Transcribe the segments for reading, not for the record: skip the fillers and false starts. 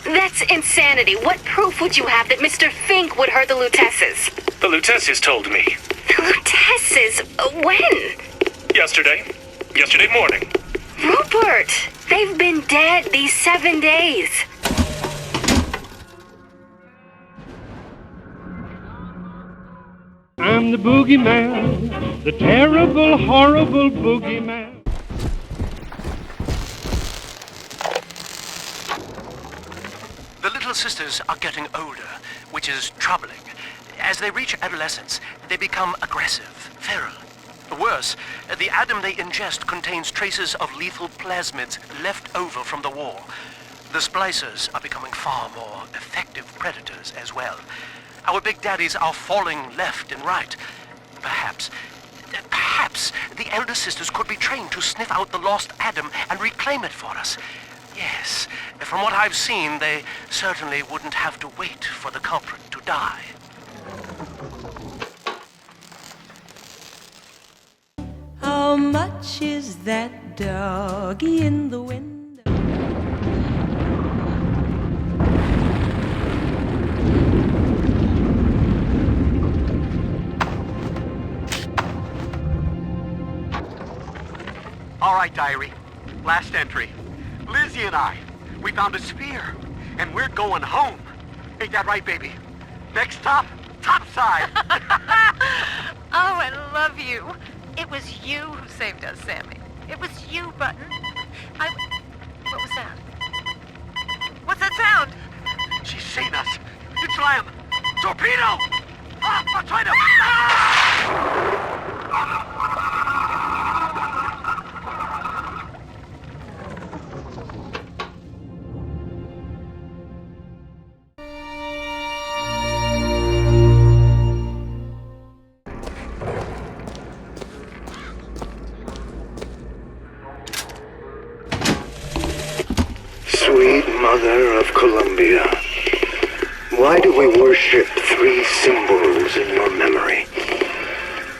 That's insanity. What proof would you have that Mr. Fink would hurt the Luteces? The Luteces told me. The Luteces? When? Yesterday. Yesterday morning. Rupert! They've been dead these 7 days. I'm the boogeyman, the terrible, horrible boogeyman. The little sisters are getting older, which is troubling. As they reach adolescence, they become aggressive, feral. Worse, the Adam they ingest contains traces of lethal plasmids left over from the war. The splicers are becoming far more effective predators as well. Our big daddies are falling left and right. Perhaps the elder sisters could be trained to sniff out the lost Adam and reclaim it for us. Yes, from what I've seen, they certainly wouldn't have to wait for the culprit to die. How much is that doggy in the window? All right, diary. Last entry. Lizzie and I, we found a sphere, and we're going home. Ain't that right, baby? Next stop, topside. Oh, I love you. It was you who saved us, Sammy. It was you, Button. What was that? What's that sound? She's seen us. It's Lamb. Torpedo! I'm trying to... Sweet Mother of Columbia, why do we worship three symbols in your memory?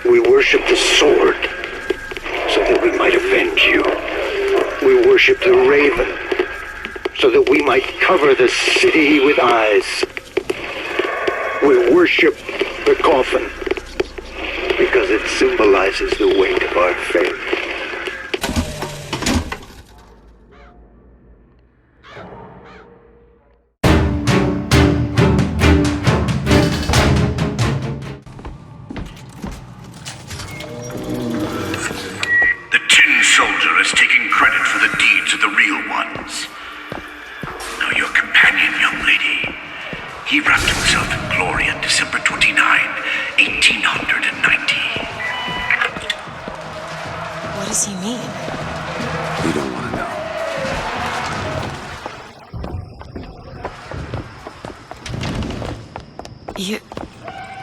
We worship the sword, so that we might avenge you. We worship the raven, so that we might cover the city with eyes. We worship the coffin, because it symbolizes the weight of our faith.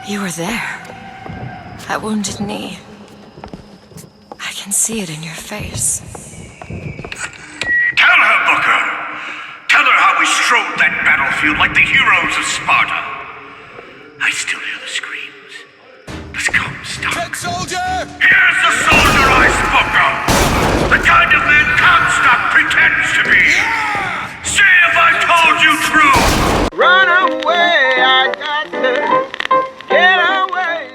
You were there. That wounded knee. I can see it in your face. Tell her, Booker! Tell her how we strode that battlefield like the heroes of Sparta. I still hear the screams. Does Comstock? Dead soldier! Here's the soldier I spoke of! The kind of man Comstock pretends to be! Yeah! See if I told you true! Run away, I got to get away.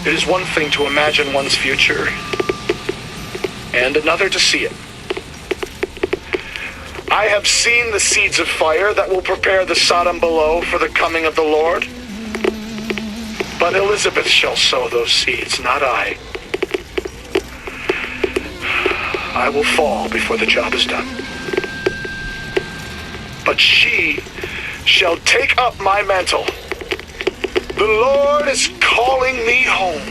It is one thing to imagine one's future, and another to see it. I have seen the seeds of fire that will prepare the Sodom below for the coming of the Lord. But Elizabeth shall sow those seeds, not I. I will fall before the job is done. But she shall take up my mantle. The Lord is calling me home.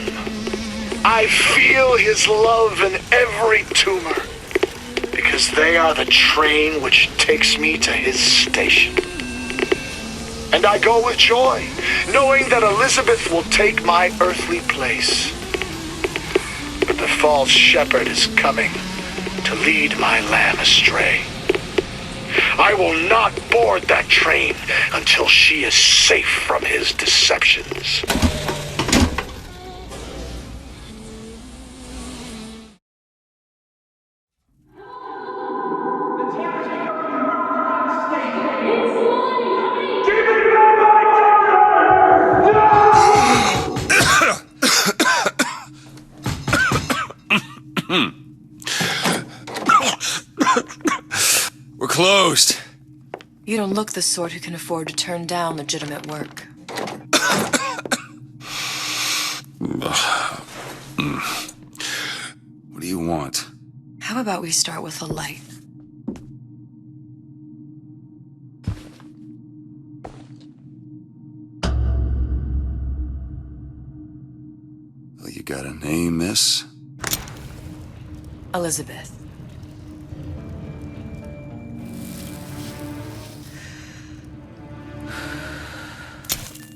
I feel his love in every tumor, because they are the train which takes me to his station. And I go with joy, knowing that Elizabeth will take my earthly place. But the false shepherd is coming to lead my lamb astray. I will not board that train until she is safe from his deceptions. closed. You don't look the sort who can afford to turn down legitimate work. What do you want? How about we start with a light? Well, you got a name, miss? Elizabeth.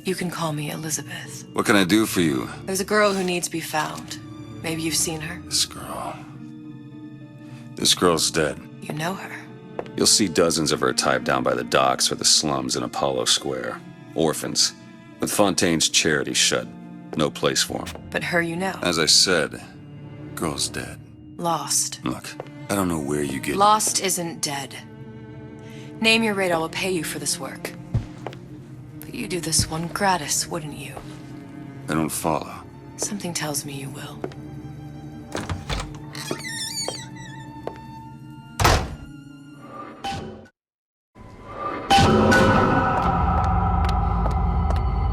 You can call me Elizabeth. What can I do for you? There's a girl who needs to be found. Maybe you've seen her. This girl. This girl's dead. You know her. You'll see dozens of her type down by the docks or the slums in Apollo Square. Orphans. With Fontaine's charity shut. No place for them. But her you know. As I said, girl's dead. Lost. Look, I don't know where you get... Lost isn't dead. Name your rate, I will pay you for this work. But you do this one gratis, wouldn't you? I don't follow. Something tells me you will.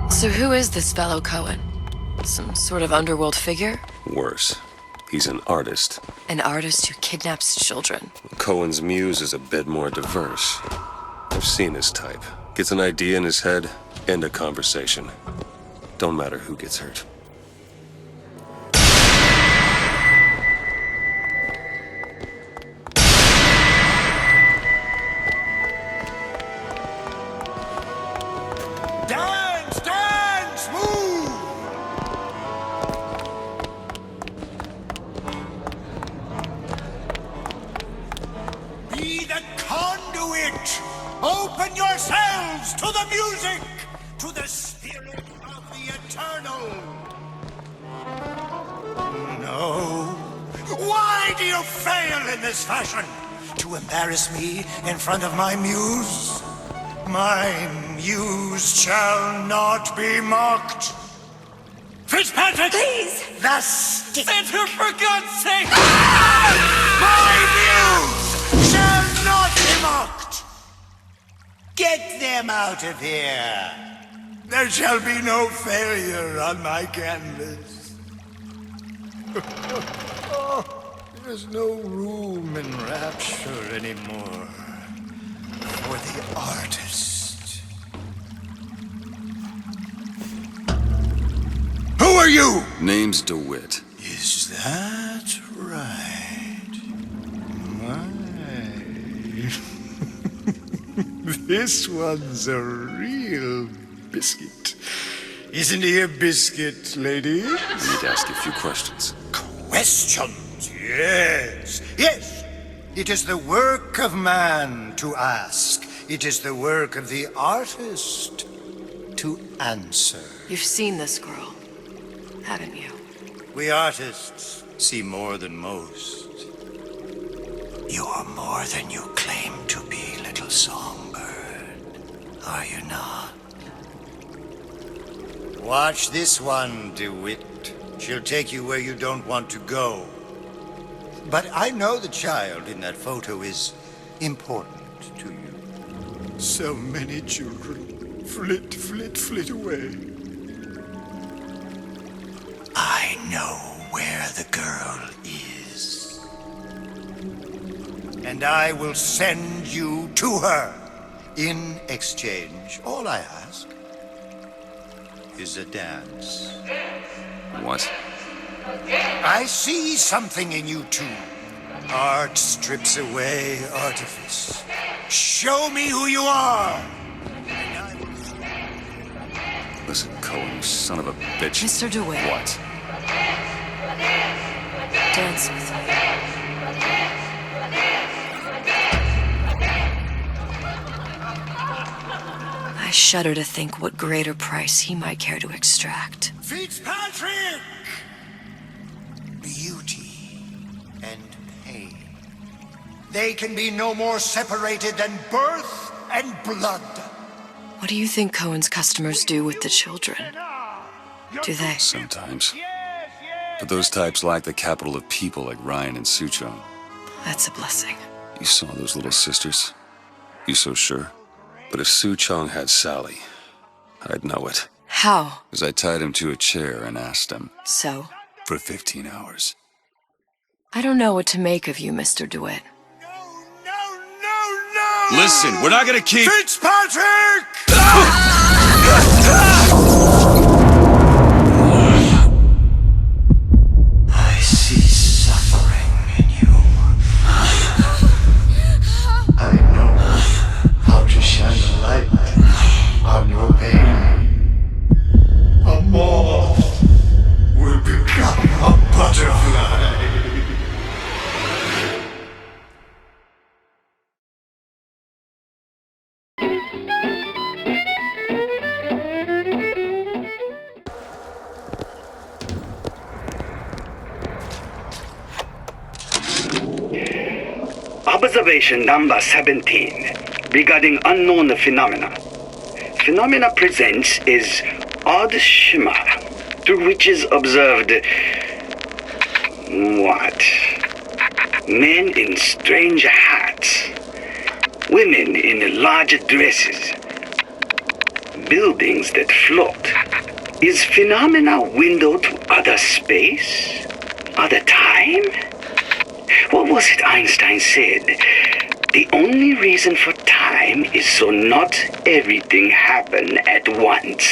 So who is this fellow Cohen? Some sort of underworld figure? Worse. He's an artist. An artist who kidnaps children. Cohen's muse is a bit more diverse. I've seen his type. Gets an idea in his head, end a conversation. Don't matter who gets hurt. Dance, dance, move! Be the conduit! Open yourselves to the music! To the spirit of the eternal! No. Why do you fail in this fashion? To embarrass me in front of my muse? My muse shall not be mocked. Fitzpatrick! Please! The stick! Enter for God's sake! My muse shall not be mocked! Get them out of here! There shall be no failure on my canvas. There's no room in rapture anymore for the artist. Who are you? Name's Dewitt. Is that right? My. This one's a real biscuit. Isn't he a biscuit, ladies? I need to ask you a few questions. Questions, yes. Yes. It is the work of man to ask. It is the work of the artist to answer. You've seen this girl, haven't you? We artists see more than most. You're more than you claim to be, little songbird. Are you not? Watch this one, Dewitt. She'll take you where you don't want to go. But I know the child in that photo is important to you. So many children flit, flit, flit away. I know where the girl is. And I will send you to her. In exchange, all I ask is a dance. What? I see something in you two. Art strips away artifice. Show me who you are. Listen, Cohen, you son of a bitch. Mr. Dewitt. What? Dance with me. I shudder to think what greater price he might care to extract. Fitzpatrick! Beauty and pain. They can be no more separated than birth and blood. What do you think Cohen's customers do with the children? Do they? Sometimes. But those types lack the capital of people like Ryan and Suchong. That's a blessing. You saw those little sisters? You so sure? But if Suchong had Sally, I'd know it. How? As I tied him to a chair and asked him. So? For 15 hours. I don't know what to make of you, Mr. Dewitt. No! Listen, we're not gonna keep... Fitzpatrick! I see suffering in you. I know how to shine a light on your pain. A moth will become a butterfly. Observation number 17, regarding unknown phenomena. Phenomena presents is odd shimmer, through which is observed... what? Men in strange hats, women in large dresses, buildings that float. Is phenomena window to other space? Other time? What was it Einstein said? The only reason for time is so not everything happen at once.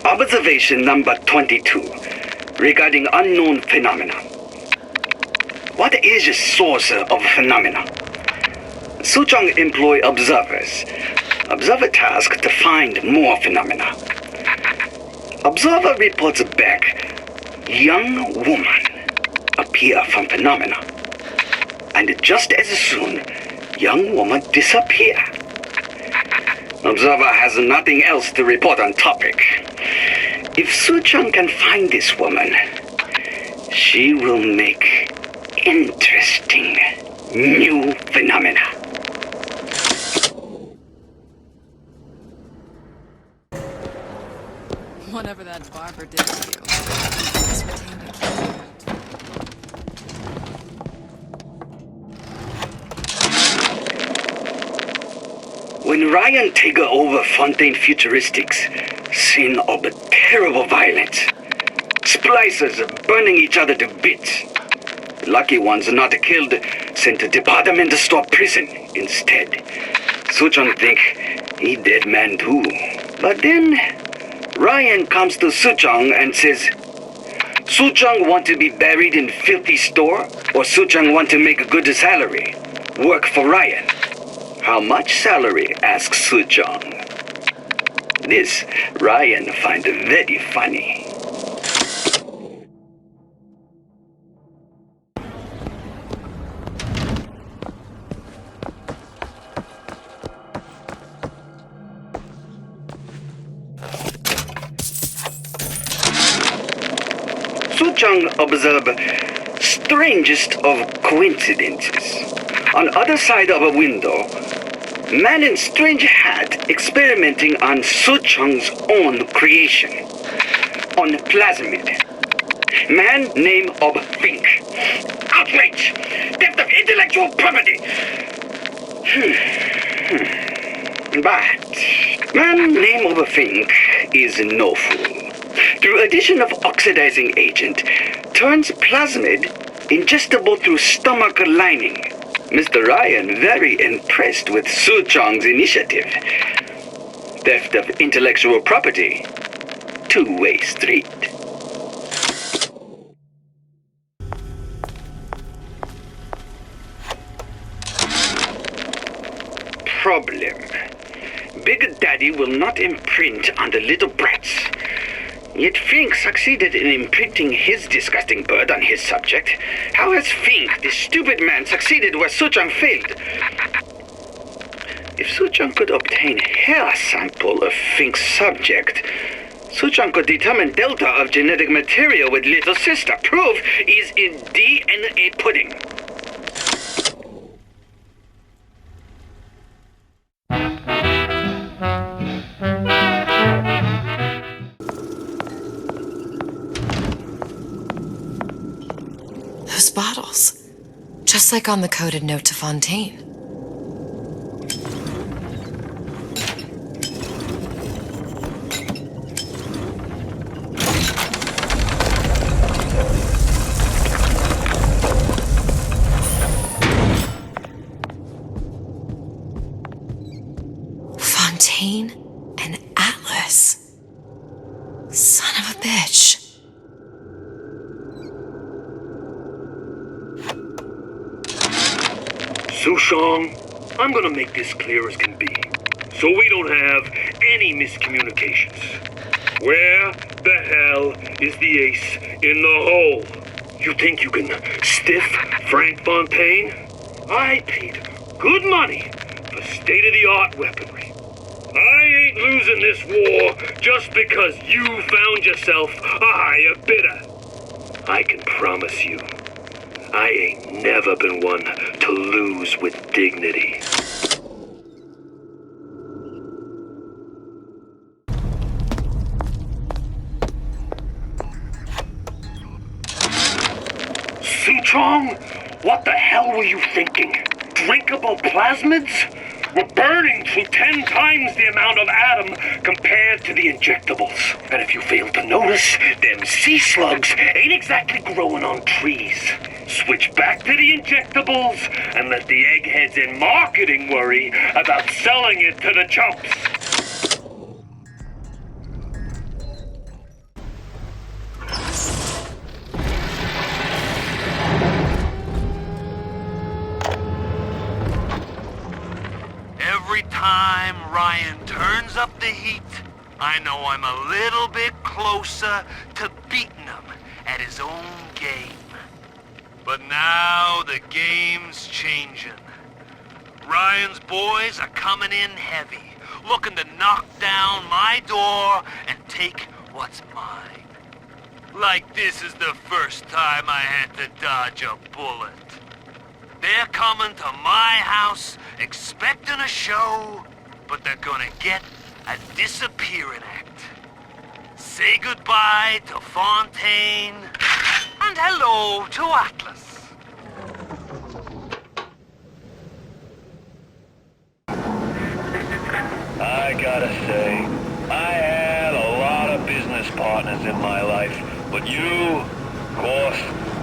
Observation number 22, regarding unknown phenomena. What is the source of phenomena? Suchong employ observers. Observer task to find more phenomena. Observer reports back, young woman appear from phenomena. And just as soon, young woman disappear. Observer has nothing else to report on topic. If Suchong can find this woman, she will make interesting new phenomena. Whatever that barber did to you, he's retained a key. When Ryan take over Fontaine Futuristics, scene of terrible violence. Splicers burning each other to bits. Lucky ones not killed, sent to department store prison instead. Suchong think he dead man too. But then Ryan comes to Suchong and says, Suchong want to be buried in filthy store, or Suchong want to make a good salary? Work for Ryan. How much salary? Asks Suchong. This Ryan find very funny. Suchong observe strangest of coincidences. On other side of a window, man in strange hat experimenting on Suchong's own creation. On plasmid. Man name of Fink. Outrage! Theft of intellectual property! But man name of Fink is no fool. Through addition of oxidizing agent, turns plasmid ingestible through stomach lining. Mr. Ryan very impressed with Suchong's initiative. Theft of intellectual property. Two-way street. Problem. Big Daddy will not imprint on the little brats. Yet Fink succeeded in imprinting his disgusting bird on his subject. How has Fink, this stupid man, succeeded where Suchong failed? If Suchong could obtain hair sample of Fink's subject, Suchong could determine delta of genetic material with little sister. Proof is in DNA pudding. those bottles. Just like on the coded note to Fontaine. Fontaine and Atlas. Son of a bitch. Suchong, I'm gonna make this clear as can be, so we don't have any miscommunications. Where the hell is the ace in the hole? You think you can stiff Frank Fontaine? I paid good money for state-of-the-art weaponry. I ain't losing this war just because you found yourself a higher bidder. I can promise you, I ain't never been one to lose with dignity. Suchong, what the hell were you thinking? Drinkable plasmids? We're burning through 10 times the amount of atom compared to the injectables. And if you fail to notice, them sea slugs ain't exactly growing on trees. Switch back to the injectables and let the eggheads in marketing worry about selling it to the chumps. Every time Ryan turns up the heat, I know I'm a little bit closer to beating him at his own game. But now the game's changing. Ryan's boys are coming in heavy, looking to knock down my door and take what's mine. Like this is the first time I had to dodge a bullet. They're coming to my house expecting a show, but they're gonna get a disappearing act. Say goodbye to Fontaine, and hello to Atlas. I gotta say, I had a lot of business partners in my life, but you, of course,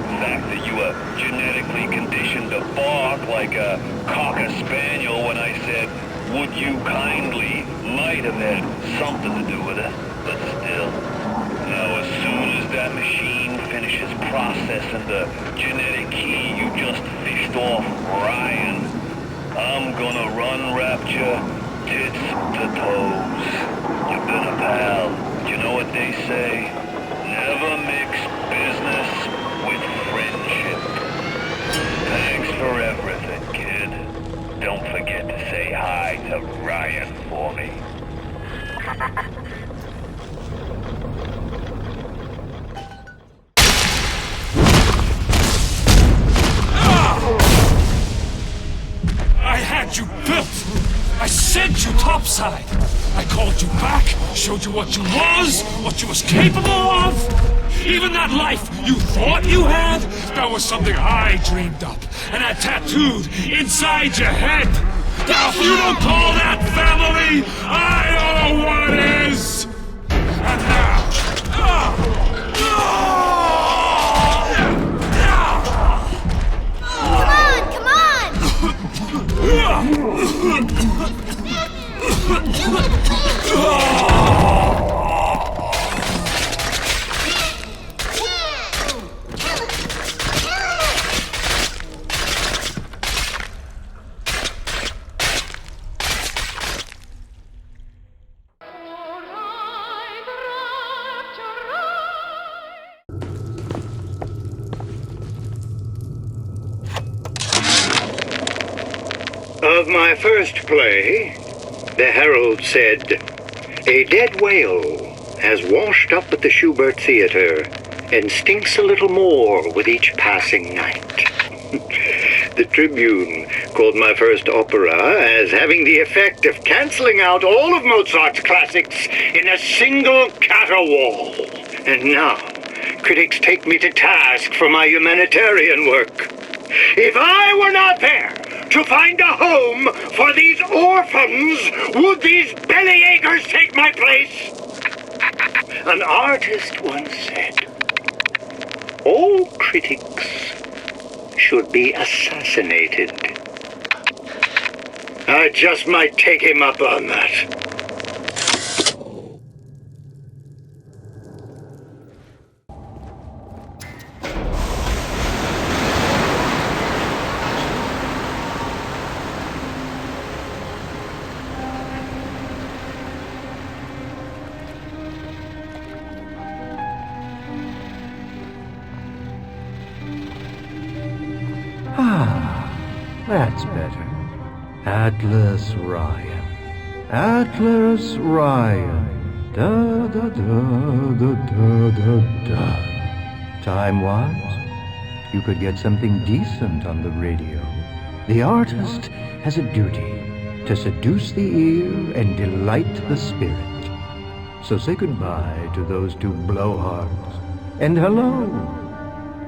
the fact that you were genetically conditioned to bark like a cocker spaniel when I said, would you kindly, might have had something to do with it, but still. Now, as soon as that machine finishes processing the genetic key you just fished off Ryan, I'm gonna run Rapture tits to toes. You've been a pal. You know what they say? Never mix business with friendship. Thanks for everything, kid. Don't forget to say hi to Ryan for me. I had you built! I sent you topside! I called you back, showed you what you was capable of! Even that life you thought you had, that was something I dreamed up and had tattooed inside your head! Now if you don't call that family, I know what is! And now... Of my first play, the Herald said, "A dead whale has washed up at the Schubert Theater and stinks a little more with each passing night." The Tribune called my first opera as having the effect of canceling out all of Mozart's classics in a single caterwaul. And now, Critics take me to task for my humanitarian work. If I were not there to find a home for these orphans, would these bellyachers take my place? An artist once said, all critics should be assassinated. I just might take him up on that. That's better. Atlas Ryan. Atlas Ryan. Da da da da da da da. Time-wise, you could get something decent on the radio. The artist has a duty to seduce the ear and delight the spirit. So say goodbye to those two blowhards, and hello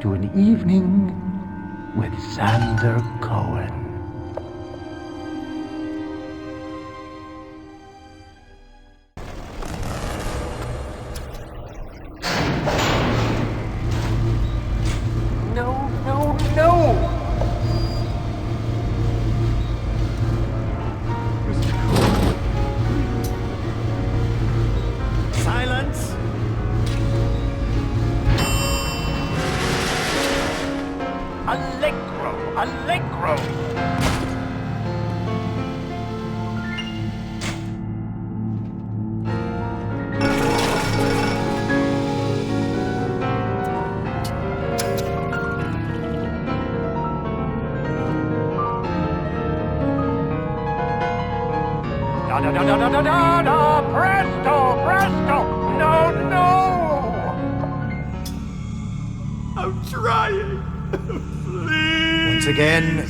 to an evening with Xander Cohen.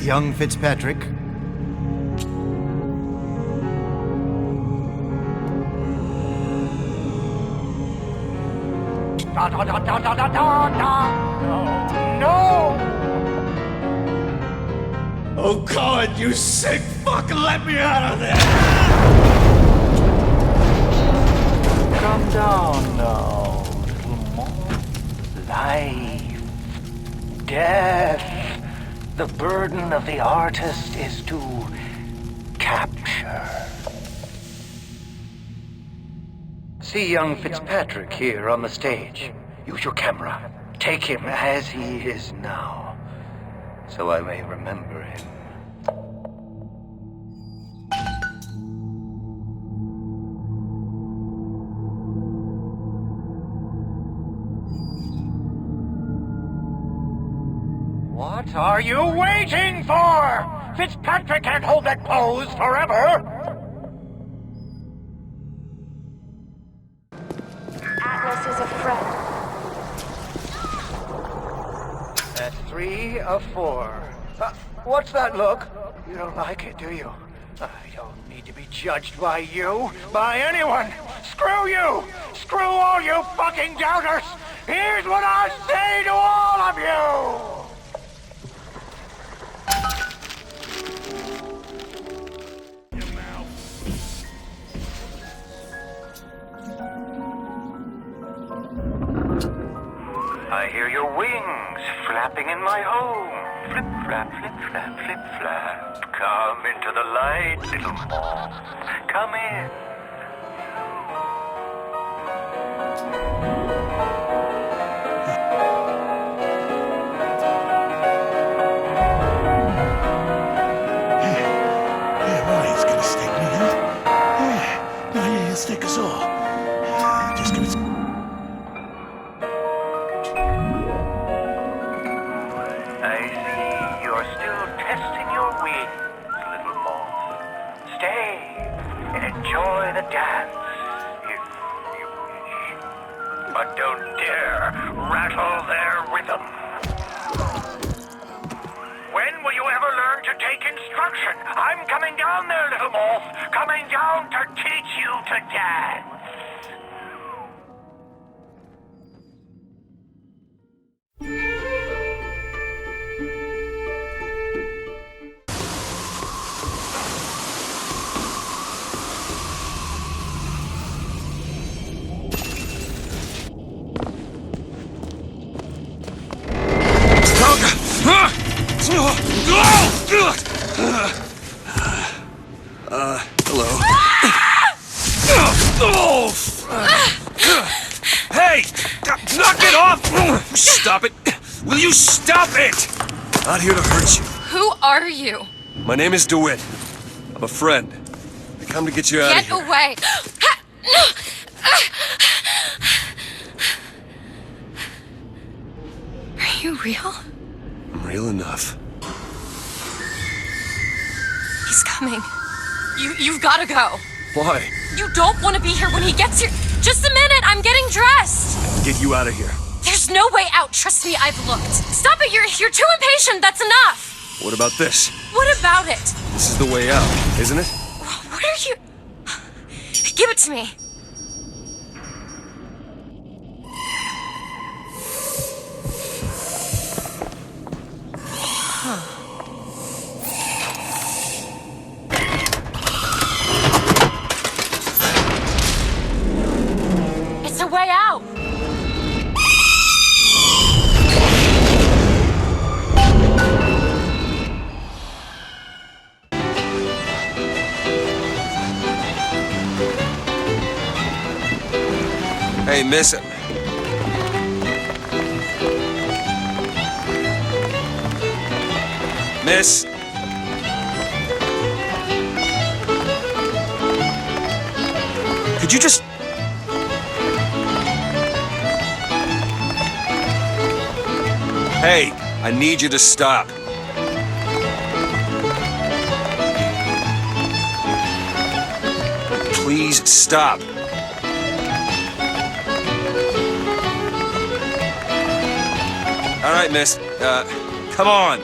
Young Fitzpatrick. No! Oh, Cohen, you sick fuck, let me out of there! Calm down now, little more. Life, death. The burden of the artist is to capture. See young Fitzpatrick here on the stage. Use your camera. Take him as he is now, so I may remember him. What are you waiting for? Fitzpatrick can't hold that pose forever! Atlas is a friend. That's 3 of 4. What's that look? You don't like it, do you? I don't need to be judged by you, by anyone. Screw you! Screw all you fucking doubters! Here's what I say to all of you! I hear your wings flapping in my home. Flip, flap, flip, flap, flip, flap. Come into the light, little moth. Come in. Well, he's gonna stick me, huh? No, he'll stick us all. Just give us... Enjoy the dance, if you wish. But don't dare rattle their rhythm. When will you ever learn to take instruction? I'm coming down there, little moth. Coming down to teach you to dance. Hello. Hey! Knock it off! Stop it! Will you stop it? Not here to hurt you. Who are you? My name is Dewitt. I'm a friend. I come to get you out of here. Get away! Are you real? I'm real enough. He's coming. You've gotta go. Why? You don't want to be here when he gets here. Just a minute, I'm getting dressed. Get you out of here. There's no way out. Trust me, I've looked. Stop it, you're too impatient. That's enough. What about this? What about it? This is the way out, isn't it? What are you... Give it to me. It's a way out. Hey, miss him. Miss. Could you just... Hey, I need you to stop. Please stop. All right, miss. Come on.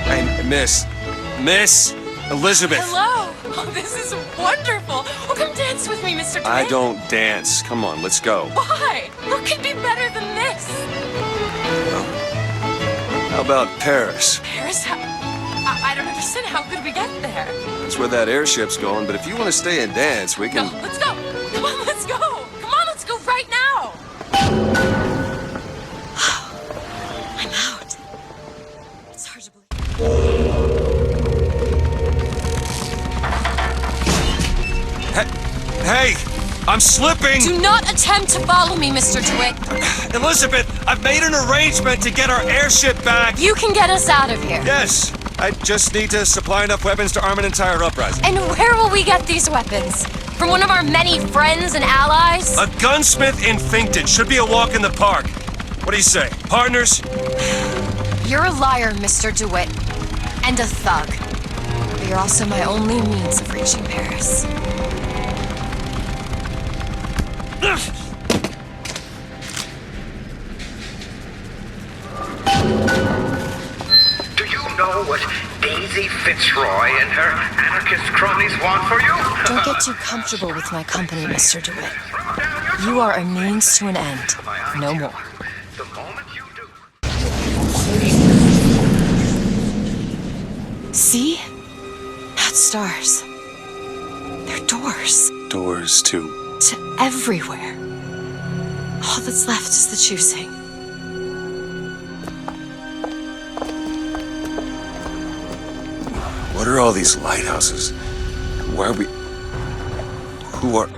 Hey, miss. Miss Elizabeth. Hello. Oh, this is wonderful. Oh, come dance with me, Mr. Dewitt. I don't dance. Come on, let's go. Why? What could be better than this? How about Paris? Paris? I don't understand. How could we get there? That's where that airship's going, but if you want to stay and dance, we can... No, let's go. Come on, let's go. Come on, let's go right now. I'm out. It's hard to believe. Hey! I'm slipping! Do not attempt to follow me, Mr. Dewitt. Elizabeth, I've made an arrangement to get our airship back! You can get us out of here. Yes! I just need to supply enough weapons to arm an entire uprising. And where will we get these weapons? From one of our many friends and allies? A gunsmith in Finkton should be a walk in the park. What do you say? Partners? You're a liar, Mr. Dewitt. And a thug. But you're also my only means of reaching Paris. Do you know what Daisy Fitzroy and her anarchist cronies want for you? Don't get too comfortable with my company, Mr. Dewitt. You are a means to an end. No more. The moment you do. See? Not stars. They're doors. Doors to... To everywhere. All that's left is the choosing. What are all these lighthouses? Why are we... Who are...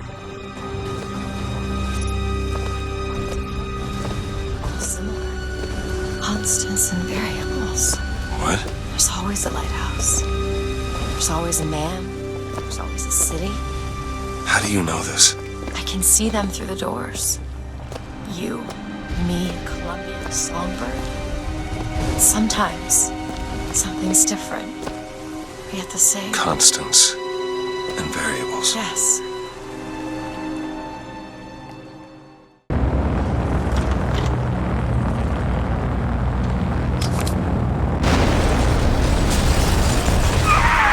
Similar. Constants and variables. What? There's always a lighthouse. There's always a man. There's always a city. How do you know this? I can see them through the doors. You, me, Columbia, Songbird. Sometimes, something's different, but yet the same. Constants and variables. Yes.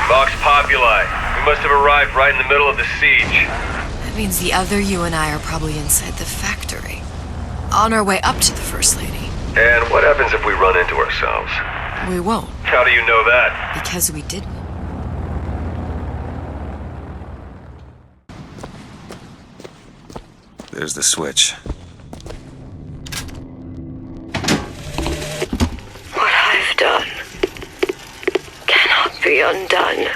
Vox Populi. We must have arrived right in the middle of the siege. That means the other you and I are probably inside the factory. On our way up to the First Lady. And what happens if we run into ourselves? We won't. How do you know that? Because we didn't. There's the switch. be undone.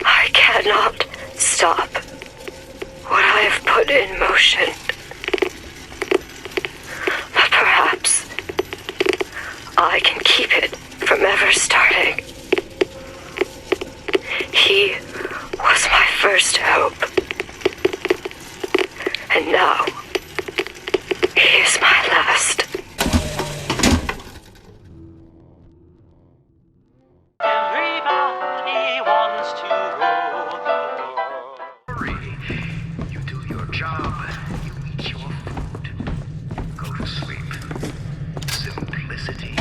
I cannot stop what I have put in motion. But perhaps I can keep it from ever starting. He was my first hope. And now, he is my last. Everybody wants to rule the world. You do your job, you eat your food, go to sleep. Simplicity.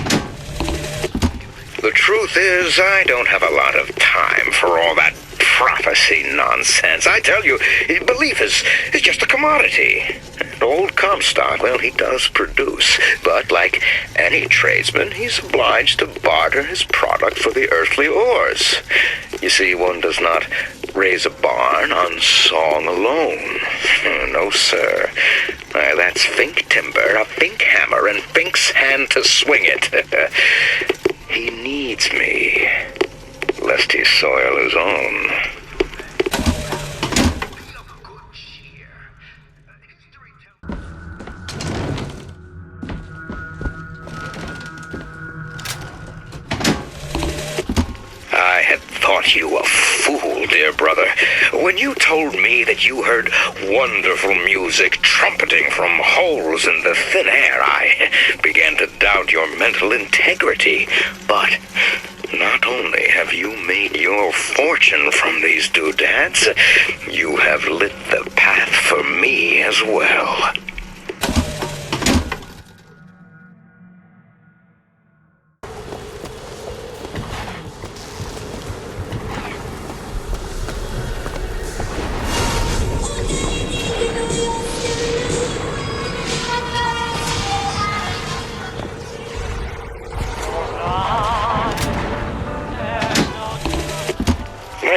The truth is, I don't have a lot of time for all that prophecy nonsense. I tell you, belief is just a commodity. And old Comstock, well, he does produce, but like any tradesman, he's obliged to barter his product for the earthly ores. You see, one does not raise a barn on song alone. No, sir. That's Fink timber, a Fink hammer, and Fink's hand to swing it. He needs me, lest he soil his own. I had thought you a fool, dear brother, when you told me that you heard wonderful music trumpeting from holes in the thin air. I began to doubt your mental integrity. But not only have you made your fortune from these doodads, you have lit the path for me as well.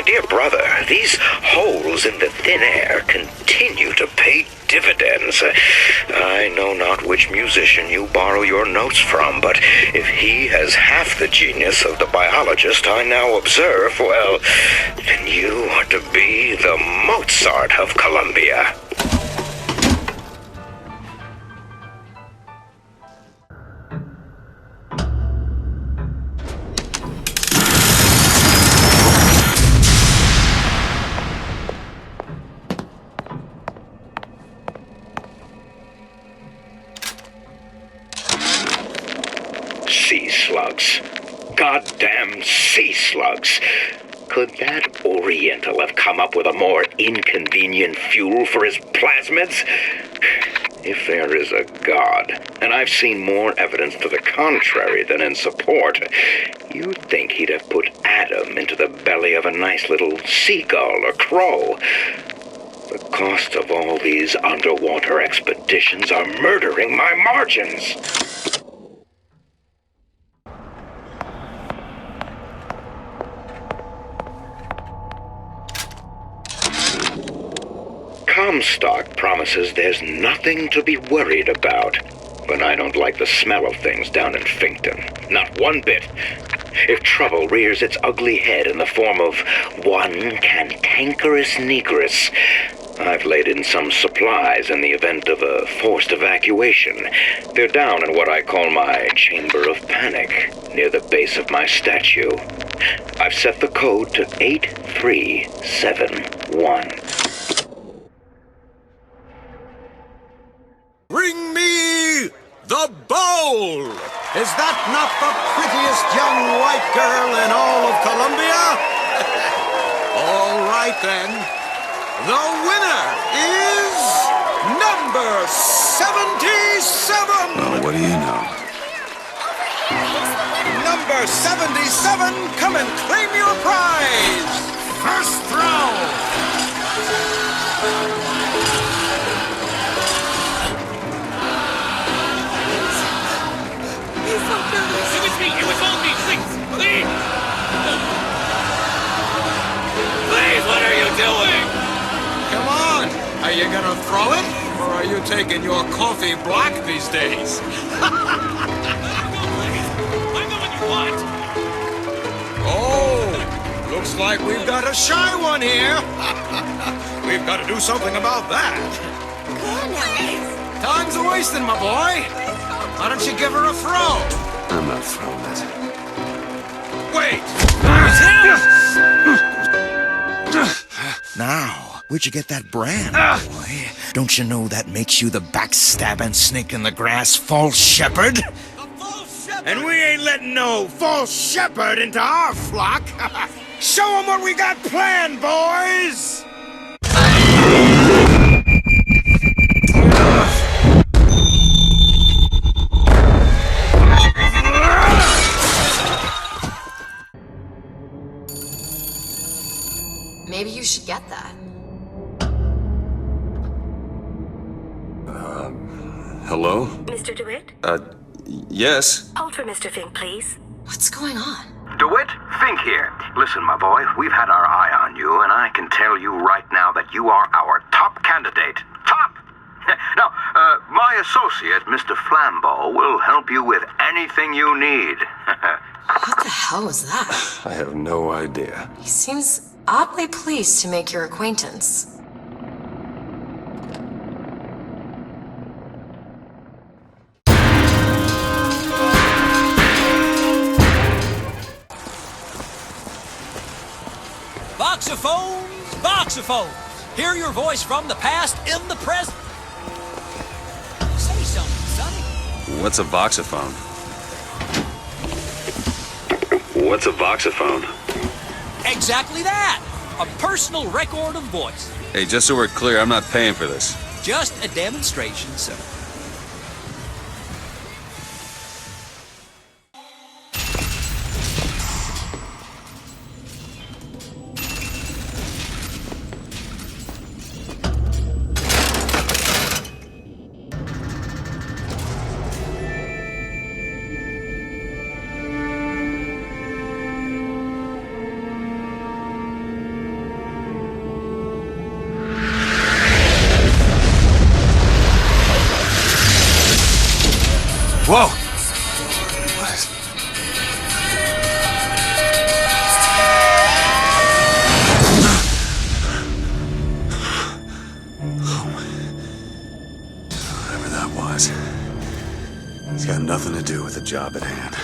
Dear brother, these holes in the thin air continue to pay dividends. I know not which musician you borrow your notes from, but if he has half the genius of the biologist I now observe, well, then you are to be the Mozart of Columbia. Sea slugs. Goddamn sea slugs. Could that Oriental have come up with a more inconvenient fuel for his plasmids? If there is a God, and I've seen more evidence to the contrary than in support, you'd think he'd have put Adam into the belly of a nice little seagull or crow. The cost of all these underwater expeditions are murdering my margins. Comstock promises there's nothing to be worried about, but I don't like the smell of things down in Finkton. Not one bit. If trouble rears its ugly head in the form of one cantankerous negress, I've laid in some supplies in the event of a forced evacuation. They're down in what I call my chamber of panic, near the base of my statue. I've set the code to 8371. Bring me the bowl! Is that not the prettiest young white girl in all of Columbia? All right then. The winner is number 77! Well, what do you know? Number 77, come and claim your prize! First throw! It was all me, please! Please! Please, what are you doing? Come on! Are you gonna throw it? Or are you taking your coffee black these days? I know what you want! Looks like we've got a shy one here. We've got to do something about that. Time's a wasting, my boy. Why don't you give her a throw? I'm not throwing it. Wait! Now, where'd you get that brand, boy? Don't you know that makes you the backstabbing snake in the grass false shepherd? And we ain't letting no false shepherd into our flock. Show them what we got planned, boys! Maybe you should get that. Hello? Mr. Dewitt? Yes? Hold for Mr. Fink, please. What's going on? Dewitt, Fink here. Listen, my boy, we've had our eye on you, and I can tell you right now that you are our top candidate. Top! Now, my associate, Mr. Flambeau, will help you with anything you need. What the hell was that? I have no idea. He seems oddly pleased to make your acquaintance. Voxophones, Voxophones! Hear your voice from the past in the present. Say something, Sonny. What's a voxophone? What's a voxophone? Exactly that! A personal record of voice. Hey, just so we're clear, I'm not paying for this. Just a demonstration, sir. Whoa! What? Whatever that was, it's got nothing to do with the job at hand.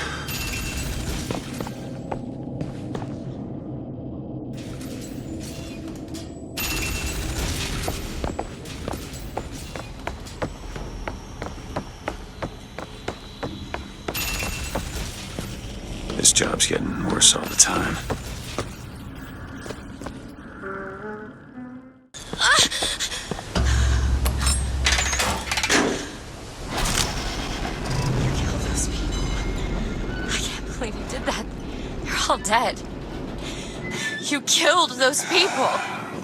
This job's getting worse all the time. You killed those people. I can't believe you did that. They're all dead. You killed those people.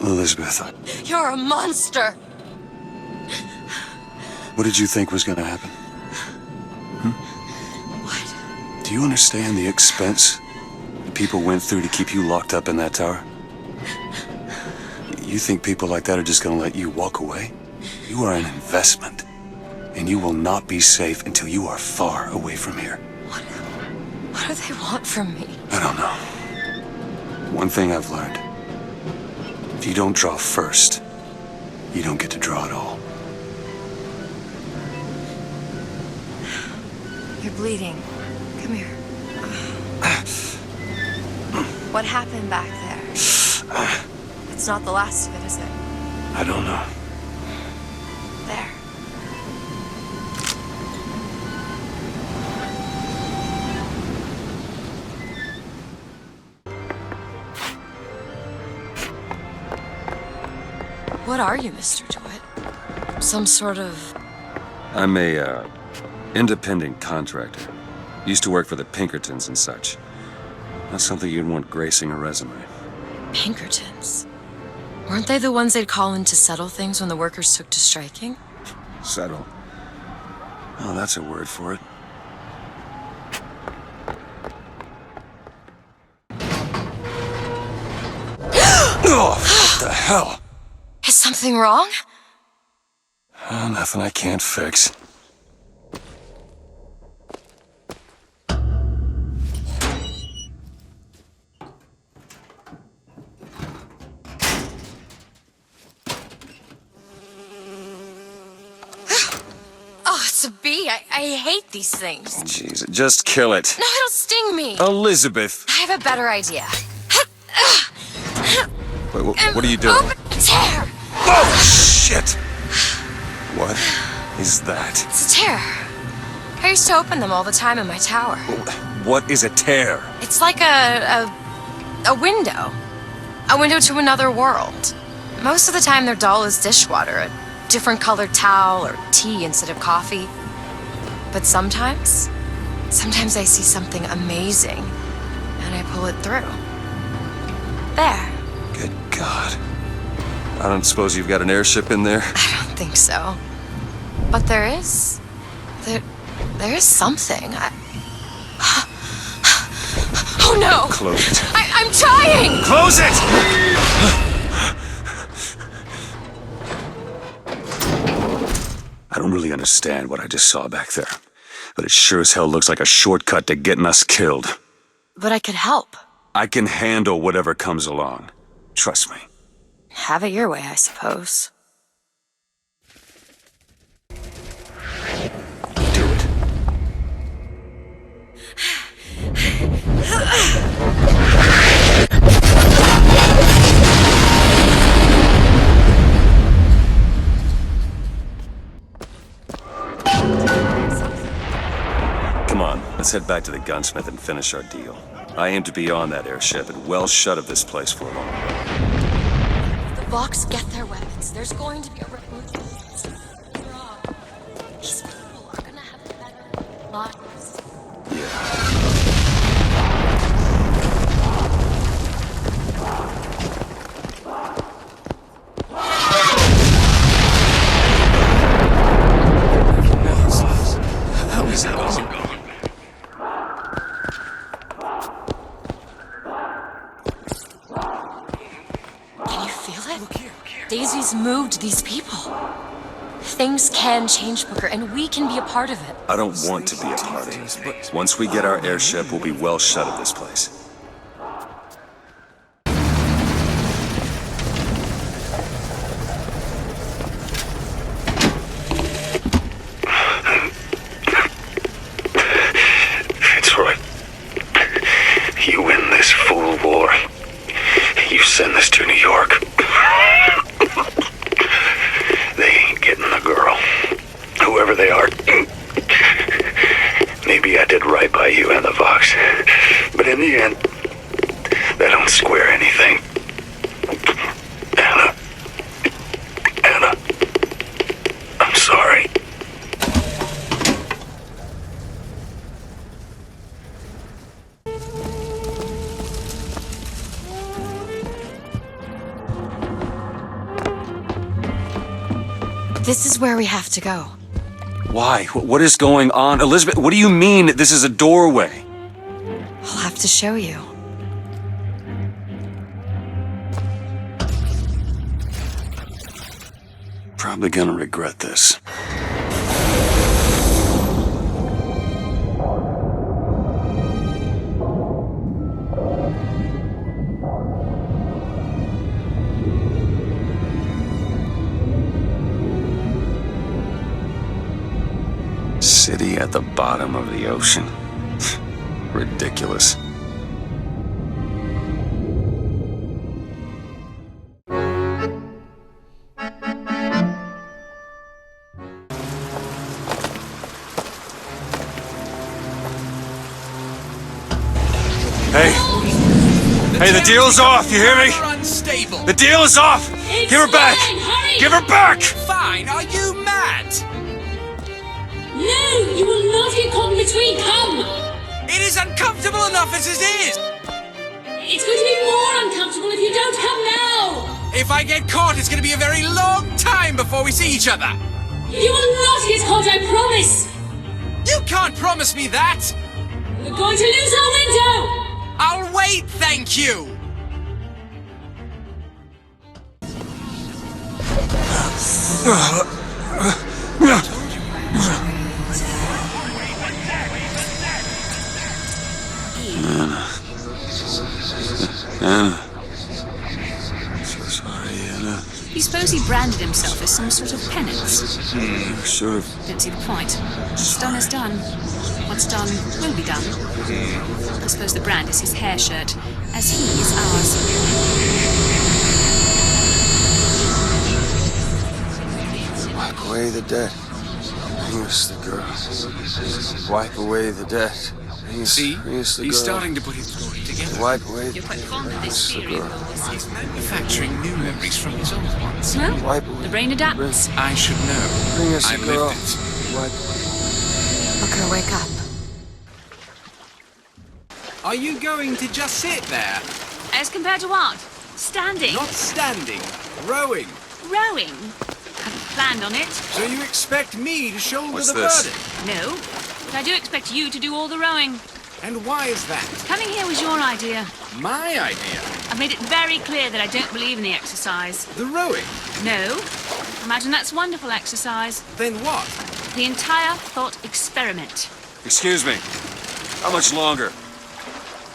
Elizabeth, You're a monster. what did you think was gonna happen? Do you understand the expense the people went through to keep you locked up in that tower? You think people like that are just gonna let you walk away? You are an investment, and you will not be safe until you are far away from here. What do they want from me? I don't know. One thing I've learned. If you don't draw first, you don't get to draw at all. You're bleeding. Come here. What happened back there? It's not the last of it, is it? I don't know. There. What are you, Mr. Dewitt? Some sort of... I'm a, independent contractor. Used to work for the Pinkertons and such. Not something you'd want gracing a resume. Pinkertons? Weren't they the ones they'd call in to settle things when the workers took to striking? Settle. Oh, that's a word for it. Oh, what the hell? Is something wrong? Nothing I can't fix. it's a bee. I hate these things. Jeez, just kill it. No, it'll sting me. Elizabeth! I have a better idea. Wait, what are you doing? Open a tear! Oh, shit! What is that? It's a tear. I used to open them all the time in my tower. What is a tear? It's like a window. A window to another world. Most of the time they're dull as dishwater, a different colored towel or tea instead of coffee. But sometimes I see something amazing, and I pull it through. There. Good God. I don't suppose you've got an airship in there? I don't think so. But there is. There is something. Oh no! Close it. I'm trying! Close it! I don't really understand what I just saw back there, but it sure as hell looks like a shortcut to getting us killed. But I could help. I can handle whatever comes along. Trust me. Have it your way, I suppose. Come on, let's head back to the gunsmith and finish our deal. I aim to be on that airship and well shut of this place for a long while. If the Vox get their weapons, there's going to be a revolution. These people are gonna have better lives. How is that all? Daisy's moved these people. Things can change, Booker, and we can be a part of it. I don't want to be a part of it, but once we get our airship, we'll be well shut of this place. Fitzroy, you win this fool war. You send this to New York. They ain't getting the girl. Whoever they are. Maybe I did right by you and the Vox. But in the end, that don't square anything. Anna, I'm sorry. This is where we have to go. Why? What is going on? Elizabeth, what do you mean this is a doorway? I'll have to show you. Probably gonna regret this. City at the bottom of the ocean. Ridiculous. Hey, the deal's off, you hear me? Unstable. The deal is off! Give her back! Give her back! Fine, are you mad? No, you will not get caught between, come! It is uncomfortable enough as it is! It's going to be more uncomfortable if you don't come now! If I get caught, it's going to be a very long time before we see each other! You will not get caught, I promise! You can't promise me that! We're going to lose our window! I'll wait, thank you! Anna. So sorry, Anna. You suppose he branded himself as some sort of penance. Sure. Don't see the point. What's done is done. What's done will be done. I suppose the brand is his hair shirt, as he is ours. Wipe away the debt. Here's the girl. Wipe away the debt. See? Here's the He's girl. starting to put his story together. Wipe away You're quite fond of this the theory, girl. Boris. He's manufacturing new memories from his old ones. Well, Wipe away. the brain adapts. I should know. Bring us I the girl. lived it. Wipe. Look her wake up. Are you going to just sit there? As compared to what? Standing? Not standing. Rowing. Rowing? Hadn't planned on it. So you expect me to shoulder What's the this? burden? No, but I do expect you to do all the rowing. And why is that? Coming here was your idea. My idea. I've made it very clear that I don't believe in the exercise. The rowing. No. Imagine that's wonderful exercise. Then what? The entire thought experiment. Excuse me. How much longer?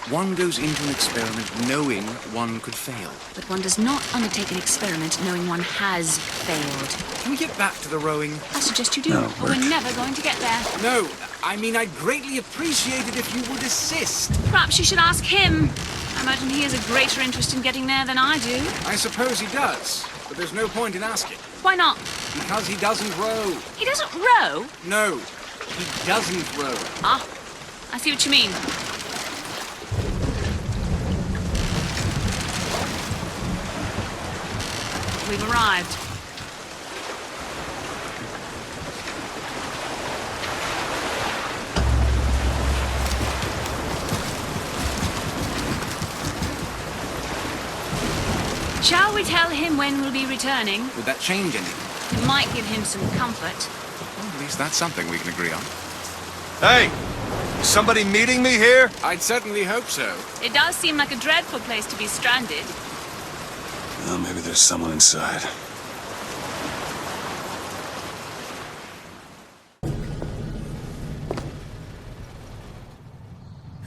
One goes into an experiment knowing one could fail. But one does not undertake an experiment knowing one has failed. Can we get back to the rowing? I suggest you do, No, or we're never going to get there. No, I mean I'd greatly appreciate it if you would assist. Perhaps you should ask him. I imagine he has a greater interest in getting there than I do. I suppose he does, but there's no point in asking. Why not? Because he doesn't row. He doesn't row? No, he doesn't row. Ah, I see what you mean. We've arrived. Shall we tell him when we'll be returning? Would that change anything? It might give him some comfort. Well, at least that's something we can agree on. Hey! Is somebody meeting me here? I'd certainly hope so. It does seem like a dreadful place to be stranded. Well, maybe there's someone inside.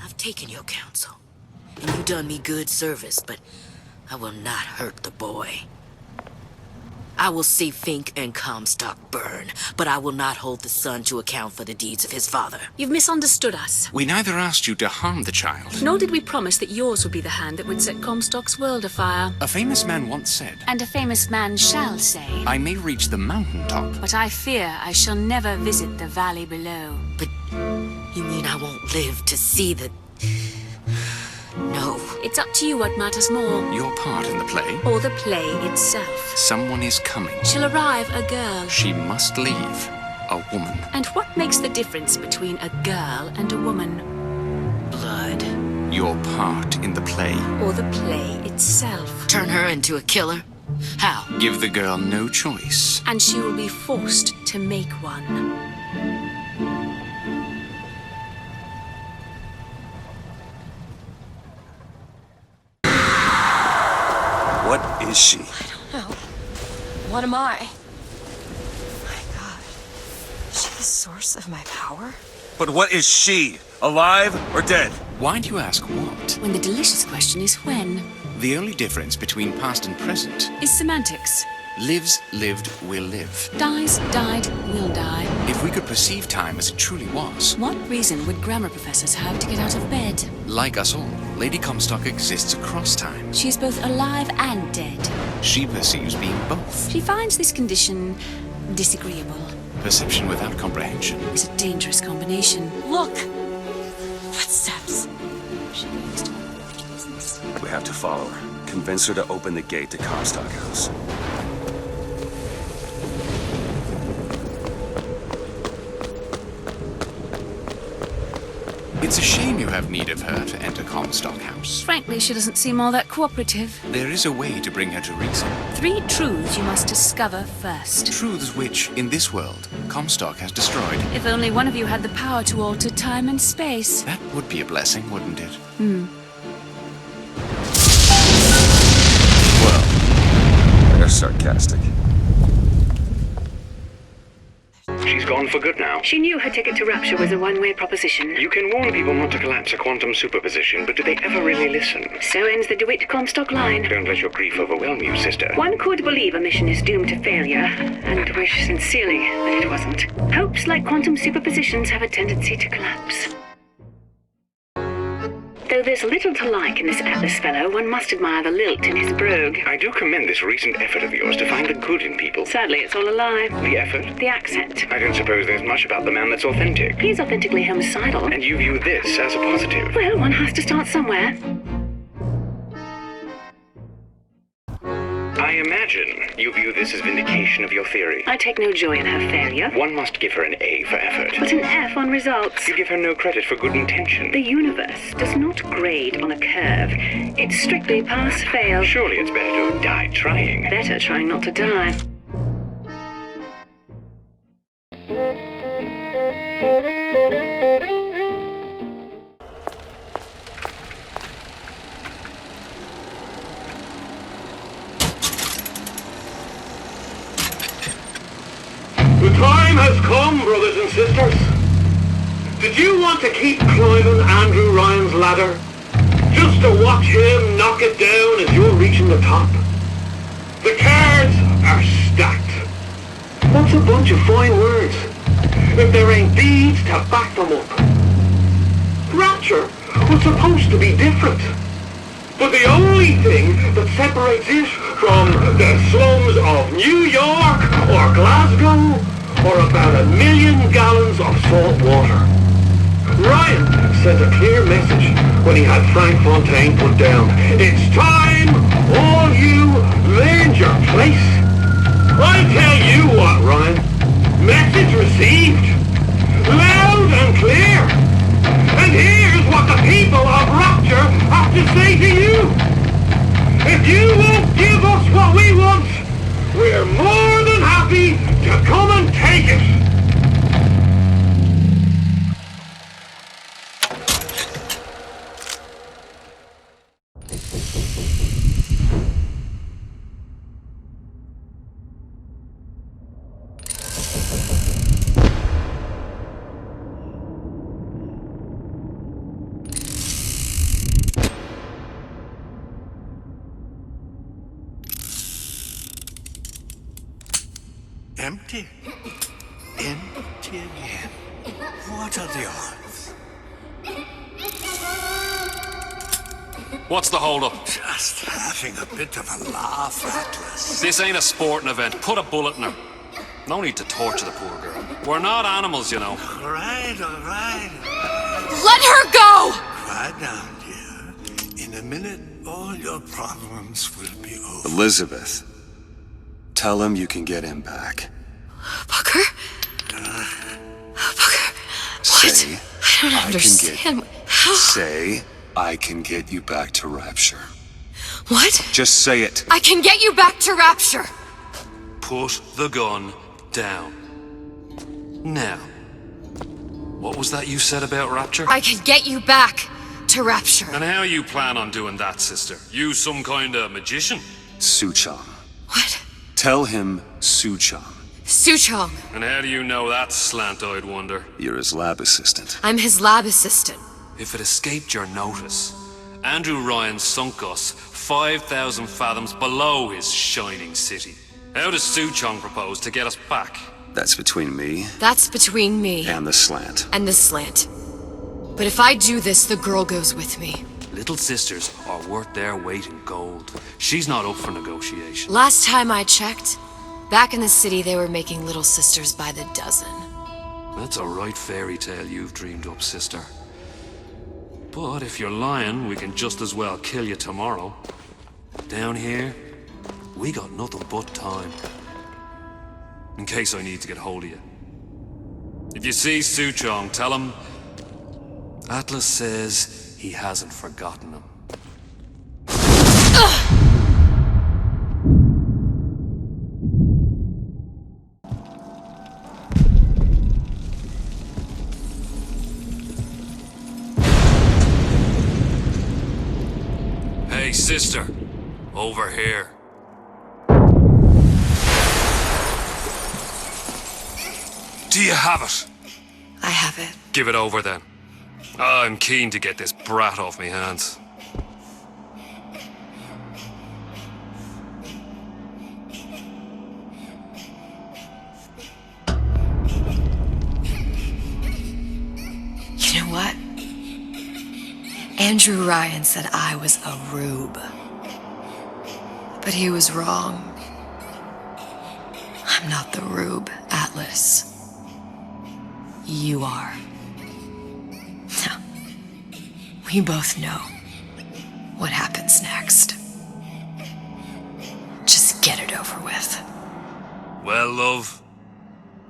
I've taken your counsel, and you done me good service, but I will not hurt the boy. I will see Fink and Comstock burn, but I will not hold the son to account for the deeds of his father. You've misunderstood us. We neither asked you to harm the child. Nor did we promise that yours would be the hand that would set Comstock's world afire. A famous man once said, And a famous man shall say, I may reach the mountaintop. but I fear I shall never visit the valley below. But you mean I won't live to see the... No. It's up to you what matters more. Your part in the play? Or the play itself. Someone is coming. She'll arrive a girl. She must leave. A woman. And what makes the difference between a girl and a woman? Blood. Your part in the play. Or the play itself. Turn her into a killer? How? Give the girl no choice. And she will be forced to make one. What is she? I don't know. What am I? My God. Is she the source of my power? But what is she? Alive or dead? Why do you ask what? When the delicious question is when. The only difference between past and present Is semantics. lives, lived, will live. Dies, died, will die. If we could perceive time as it truly was, What reason would grammar professors have to get out of bed? like us all, Lady Comstock exists across time. She is both alive and dead. She perceives being both. She finds this condition disagreeable. Perception without comprehension. It's a dangerous combination. Look! Footsteps. She needs to business. We have to follow her. Convince her to open the gate to Comstock House. It's a shame you have need of her to enter Comstock House. Frankly, she doesn't seem all that cooperative. There is a way to bring her to reason. 3 truths you must discover first. Truths which, in this world, Comstock has destroyed. If only one of you had the power to alter time and space. That would be a blessing, wouldn't it? Well, they're sarcastic. she's gone for good now. She knew her ticket to Rapture was a one-way proposition. You can warn people not to collapse a quantum superposition, but do they ever really listen? So ends the Dewitt Comstock line. Don't let your grief overwhelm you, sister. One could believe a mission is doomed to failure, and wish sincerely that it wasn't. Hopes like quantum superpositions have a tendency to collapse. Though there's little to like in this Atlas fellow, one must admire the lilt in his brogue. I do commend this recent effort of yours to find the good in people. Sadly, it's all a lie. The effort? The accent. I don't suppose there's much about the man that's authentic. He's authentically homicidal. And you view this as a positive? Well, one has to start somewhere. I imagine you view this as vindication of your theory. I take no joy in her failure. One must give her an A for effort. But an F on results. You give her no credit for good intention. The universe does not grade on a curve. It's strictly pass-fail. Surely it's better to have died trying. Better trying not to die. The time has come, brothers and sisters. Did you want to keep climbing Andrew Ryan's ladder? Just to watch him knock it down as you're reaching the top? The cards are stacked. What's a bunch of fine words if there ain't deeds to back them up? Rapture was supposed to be different. But the only thing that separates it from the slums of New York or Glasgow or about 1 million gallons of salt water. Ryan sent a clear message when he had Frank Fontaine put down. It's time all you learned your place. I tell you what, Ryan. Message received. Loud and clear. And here's what the people of Rapture have to say to you. If you won't give us what we want, we're more than happy to come and take it. Empty. Empty again. What are the odds? What's the hold-up? Just having a bit of a laugh, Atlas. This ain't a sporting event. Put a bullet in her. No need to torture the poor girl. We're not animals, you know. All right. Let her go! Quiet down, dear. In a minute, all your problems will be over. Elizabeth, tell him you can get him back. Booker? Booker, what? Say, I don't understand. How? Say, I can get you back to Rapture. What? Just say it. I can get you back to Rapture. Put the gun down. Now, what was that you said about Rapture? I can get you back to Rapture. And how you plan on doing that, sister? You some kind of magician? Suchong. What? Tell him Suchong. Suchong. And how do you know that, slant-eyed wonder? You're his lab assistant. I'm his lab assistant. If it escaped your notice, Andrew Ryan sunk us 5,000 fathoms below his shining city. How does Suchong propose to get us back? That's between me. That's between me. And the slant. And the slant. But if I do this, the girl goes with me. Little sisters are worth their weight in gold. She's not up for negotiation. Last time I checked, back in the city they were making little sisters by the dozen. That's a right fairy tale you've dreamed up, sister. But if you're lying, we can just as well kill you tomorrow. Down here, we got nothing but time. In case I need to get hold of you. If you see Suchong, tell him Atlas says he hasn't forgotten him. Hey, sister. Over here. Do you have it? I have it. Give it over then. I'm keen to get this brat off me hands. You know what? Andrew Ryan said I was a rube. But he was wrong. I'm not the rube, Atlas. You are. Now, we both know what happens next. Just get it over with. Well, love,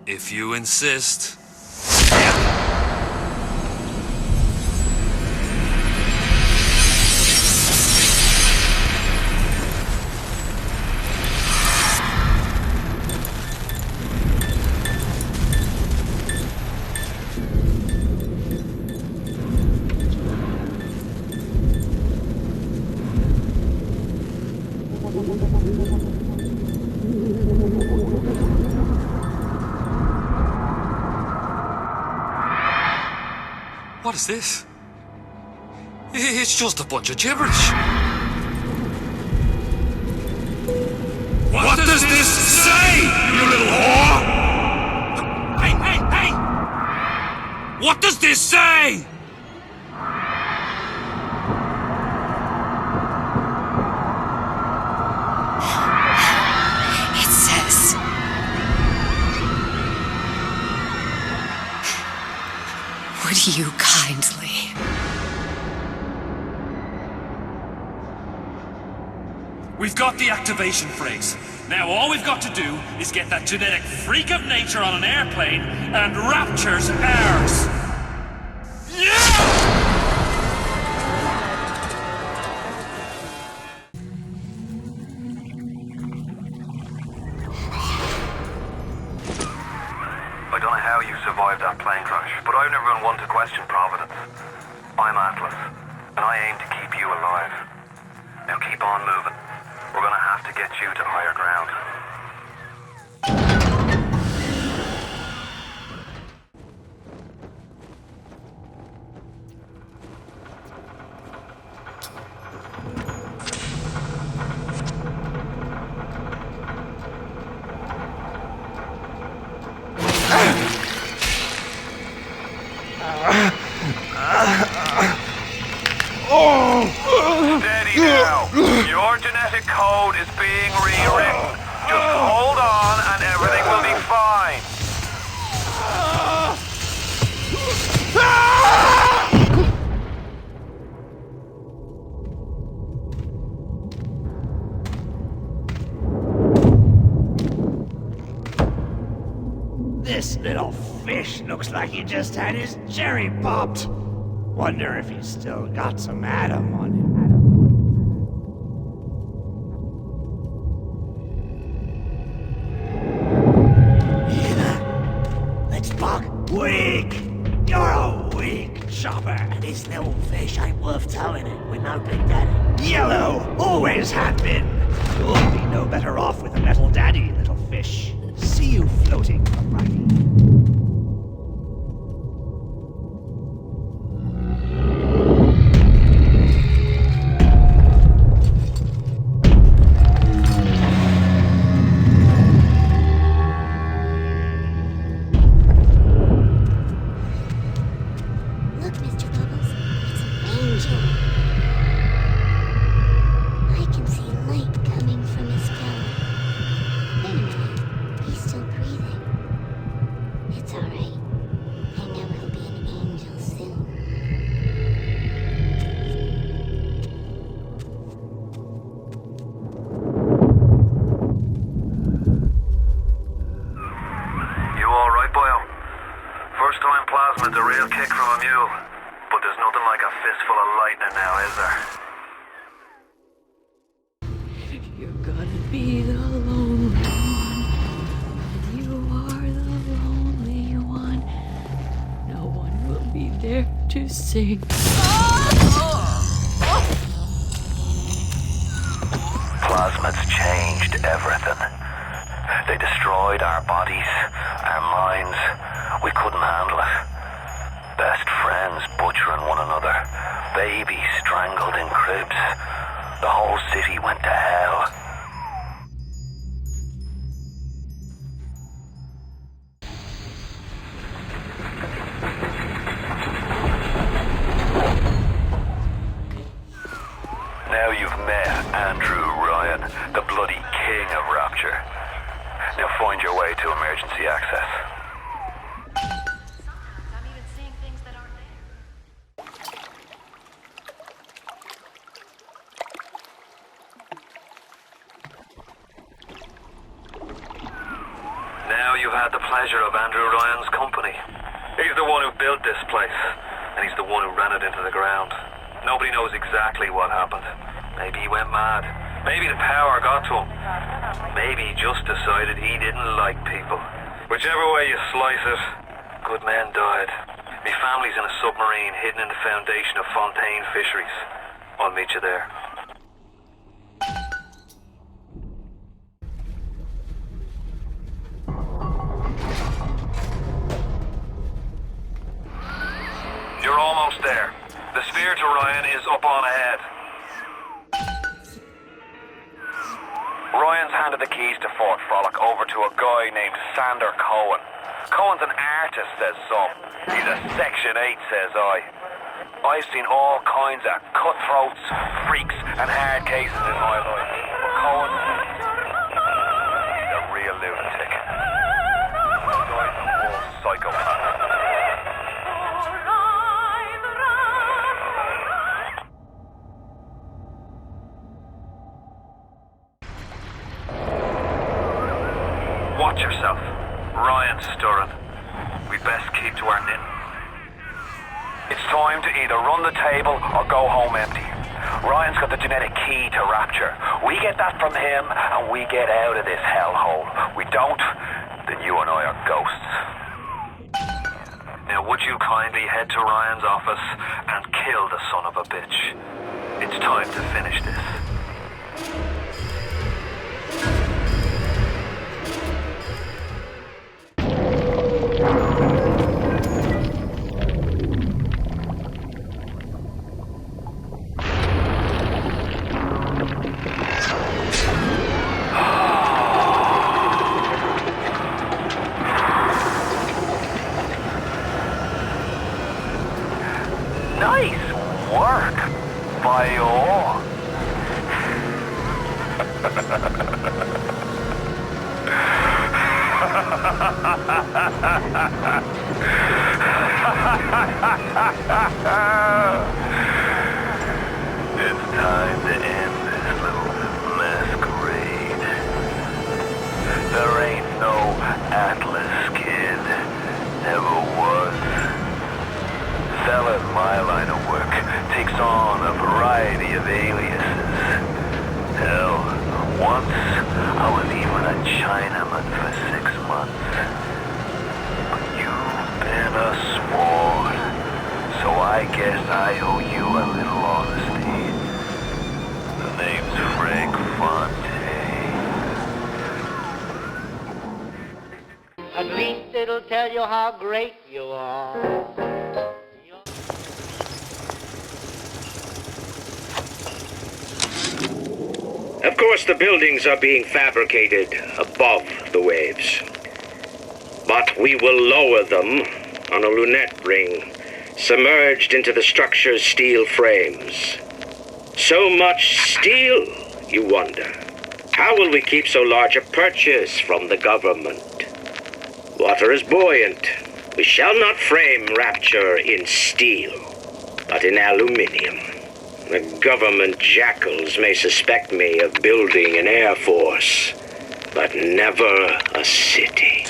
if you insist. What is this? It's just a bunch of gibberish. What does this say, you little whore? Hey, hey, hey! What does this say? It says... Would you kindly... We've got the activation phrase. Now all we've got to do is get that genetic freak of nature on an airplane, and Rapture's ours. I don't know how you survived that plane crash, but I've never been one to question Providence. I'm Atlas, and I aim to keep you alive. Now keep on moving. We're gonna have to get you to higher ground. Steady now. Your genetic code is being rewritten. Just hold on and everything will be fine. This little fish looks like he just had his cherry popped. Wonder if he's still got some Adam on him. Let's buck. Weak! You're a weak chopper. This little fish ain't worth towing it with no big daddy. Yellow! Always have been. You'll be no better off with a metal daddy, little fish. See you floating from Riley. Plasmid's a real kick from a mule, but there's nothing like a fistful of lightning now, is there? You're gonna be the lonely one. You are the lonely one. No one will be there to sing. Plasmids changed everything. They destroyed our bodies, our minds, We couldn't handle it. Best friends butchering one another. Babies strangled in cribs. The whole city went to hell. Now you've met Andrew Ryan, the bloody king of Rapture. Now find your way to emergency access. I'm even seeing things that aren't there. Now you've had the pleasure of Andrew Ryan's company. He's the one who built this place, and he's the one who ran it into the ground. Nobody knows exactly what happened. Maybe he went mad. Maybe the power got to him. Maybe he just decided he didn't like people. Whichever way you slice it, good men died. My family's in a submarine hidden in the foundation of Fontaine fisheries. I'll meet you there. You're almost there. The sphere to Ryan is up on ahead. Ryan's handed the keys to Fort Frolic over to a guy named Sander Cohen. Cohen's an artist, says some. He's a Section 8, says I. I've seen all kinds of cutthroats, freaks, and hard cases in my life. But Cohen, he's a real lunatic. He's a full psychopath. Watch yourself. Ryan's stirring. We'd best keep to our knitting. It's time to either run the table or go home empty. Ryan's got the genetic key to Rapture. We get that from him and we get out of this hellhole. We don't, then you and I are ghosts. Now would you kindly head to Ryan's office and kill the son of a bitch? It's time to finish this. Nice work by you all. It's time to end this little masquerade. There ain't no Atlas kid. Never was. Zealot, my line of work, takes on a variety of aliases. Hell, once I was even a Chinaman for 6 months. But you've been a sport, so I guess I owe you a little honesty. The name's Frank Fontaine. At least it'll tell you how great you are. Of course, the buildings are being fabricated above the waves. But we will lower them on a lunette ring, submerged into the structure's steel frames. So much steel, you wonder. How will we keep so large a purchase from the government? Water is buoyant. We shall not frame Rapture in steel, but in aluminium. The government jackals may suspect me of building an air force, but never a city.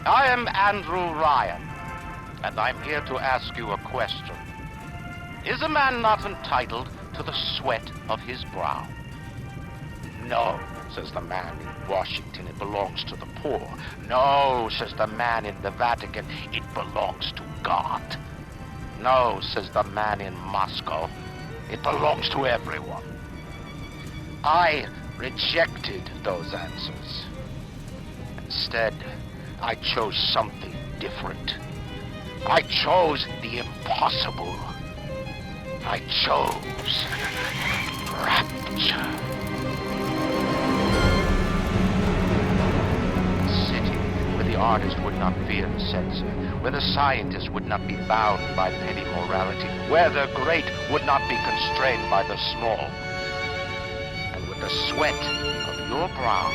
I am Andrew Ryan, and I'm here to ask you a question. Is a man not entitled to the sweat of his brow? No, says the man in Washington, it belongs to the poor. No, says the man in the Vatican, it belongs to God. No, says the man in Moscow, it belongs to everyone. I rejected those answers. Instead, I chose something different. I chose the impossible. I chose Rapture. A city where the artist would not fear the censor, where the scientist would not be bound by petty morality, where the great would not be constrained by the small. And with the sweat of your brow,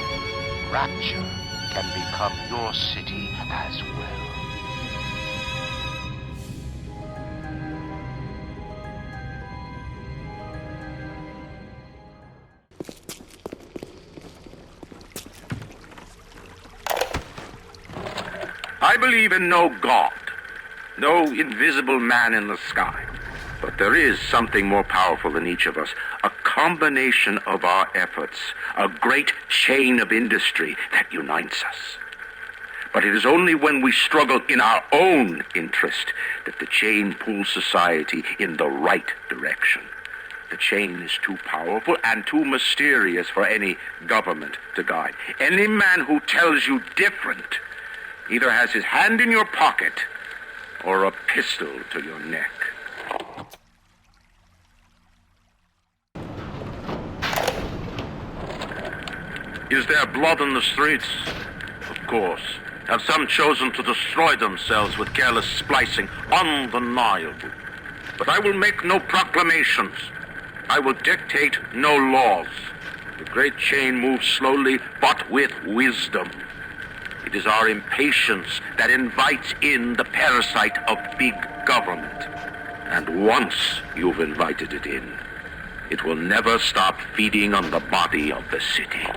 Rapture can become your city as well. I believe in no God, no invisible man in the sky. But there is something more powerful than each of us, a combination of our efforts, a great chain of industry that unites us. But it is only when we struggle in our own interest that the chain pulls society in the right direction. The chain is too powerful and too mysterious for any government to guide. Any man who tells you different either has his hand in your pocket or a pistol to your neck. Is there blood in the streets? Of course. Have some chosen to destroy themselves with careless splicing? Undeniable. But I will make no proclamations. I will dictate no laws. The great chain moves slowly, but with wisdom. It is our impatience that invites in the parasite of big government. And once you've invited it in, it will never stop feeding on the body of the city.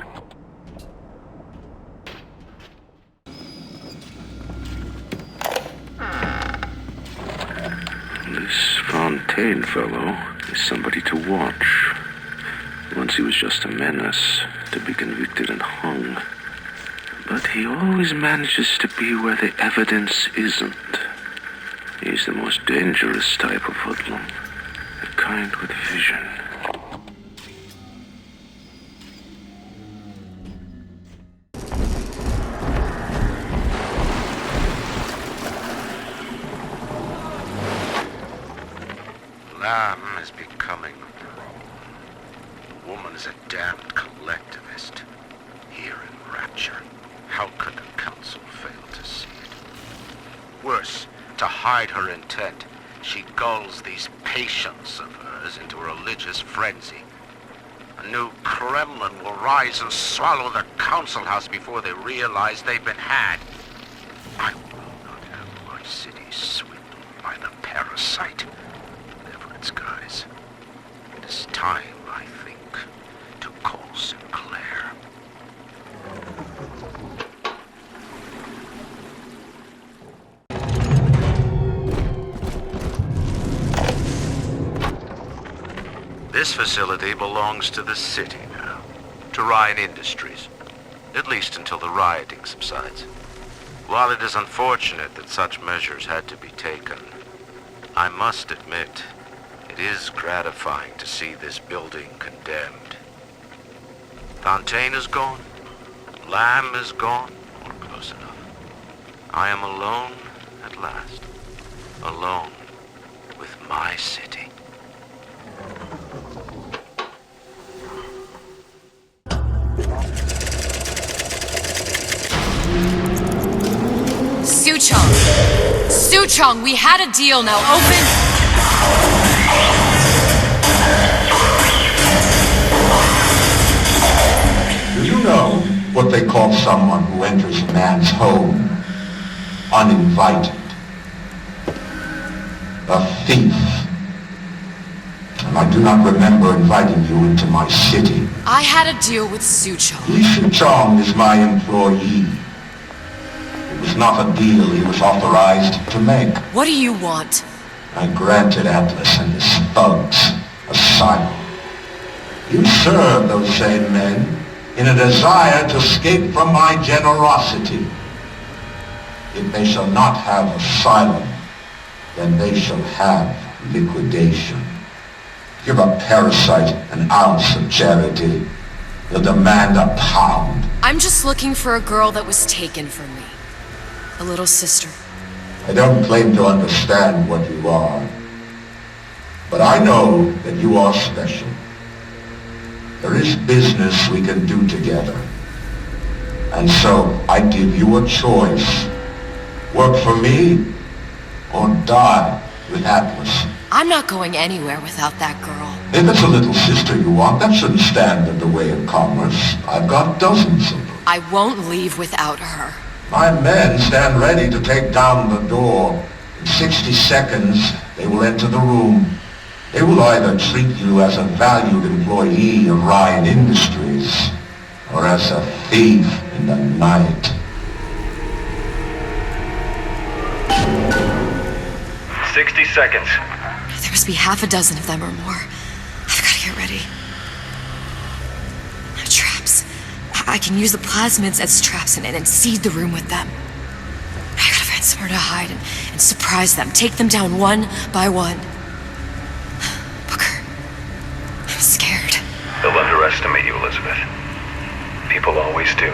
This Fontaine fellow is somebody to watch. Once he was just a menace, to be convicted and hung. But he always manages to be where the evidence isn't. He's the most dangerous type of hoodlum. The kind with vision. Lamb is becoming the woman is a damned collectivist. Here in Rapture. How could the council fail to see it? Worse, to hide her intent, she gulls these patients of hers into a religious frenzy. A new Kremlin will rise and swallow the council house before they realize they've been had. I will not have my city swindled by the parasite, whatever its guise. It is time, I think, to call Sinclair. This facility belongs to the city now, to Ryan Industries, at least until the rioting subsides. While it is unfortunate that such measures had to be taken, I must admit, it is gratifying to see this building condemned. Fontaine is gone, Lamb is gone, or close enough. I am alone at last, alone with my city. Suchong, we had a deal, now open! Do you know what they call someone who enters a man's home uninvited? A thief. And I do not remember inviting you into my city. I had a deal with Suchong. Suchong is my employee. It is not a deal he was authorized to make. What do you want? I granted Atlas and his thugs asylum. You serve those same men in a desire to escape from my generosity. If they shall not have asylum, then they shall have liquidation. Give a parasite an ounce of charity. He'll demand a pound. I'm just looking for a girl that was taken from me. A little sister. I don't claim to understand what you are, but I know that you are special. There is business we can do together. And so I give you a choice. Work for me, or die with Atlas. I'm not going anywhere without that girl. If it's a little sister you want, that shouldn't stand in the way of commerce. I've got dozens of them. I won't leave without her. My men stand ready to take down the door. In 60 seconds, they will enter the room. They will either treat you as a valued employee of Ryan Industries, or as a thief in the night. 60 seconds. There must be half a dozen of them or more. I've got to get ready. Traps. I can use the plasmids as traps and seed the room with them. I gotta find somewhere to hide and surprise them. Take them down one by one. Booker, I'm scared. They'll underestimate you, Elizabeth. People always do.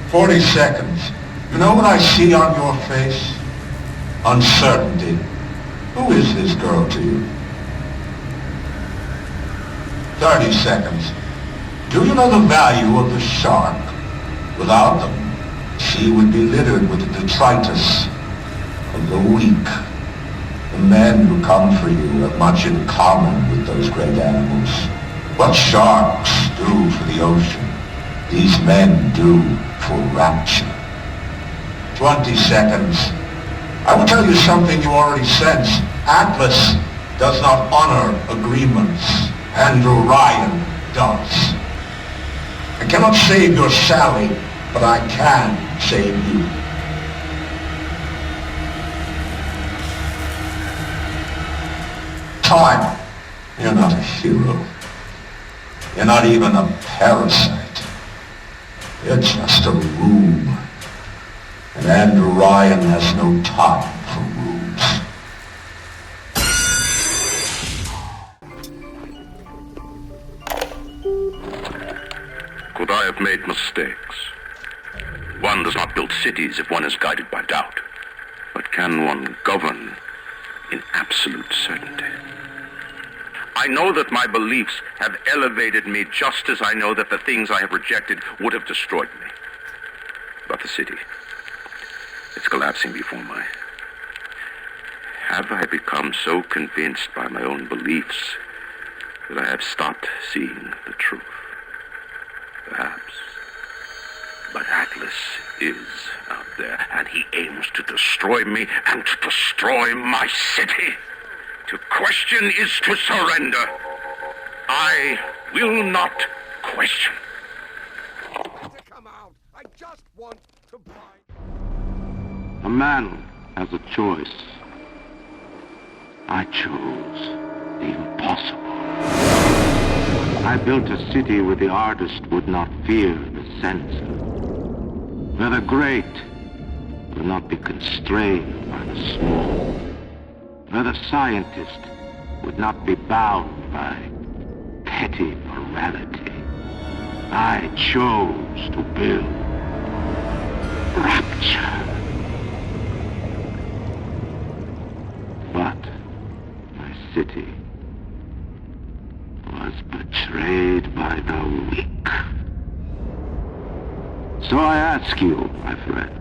40 seconds. You know what I see on your face? Uncertainty. Who is this girl to you? 30 seconds. Do you know the value of the shark? Without them, the sea would be littered with the detritus of the weak. The men who come for you have much in common with those great animals. What sharks do for the ocean, these men do for rapture. 20 seconds. I will tell you something you already sense. Atlas does not honor agreements. Andrew Ryan does. I cannot save your Sally, but I can save you. Time. You're not a hero. You're not even a parasite. You're just a room. And Andrew Ryan has no time for rooms. Could I have made mistakes? One does not build cities if one is guided by doubt. But can one govern in absolute certainty? I know that my beliefs have elevated me just as I know that the things I have rejected would have destroyed me. But the city, it's collapsing before my... Have I become so convinced by my own beliefs that I have stopped seeing the truth? Perhaps. But Atlas is out there, and he aims to destroy me and to destroy my city. To question is to surrender. I will not question. A man has a choice. I chose the impossible. I built a city where the artist would not fear the censor, where the great would not be constrained by the small, where the scientist would not be bound by petty morality. I chose to build rapture. But my city was betrayed by the weak. So I ask you, my friend,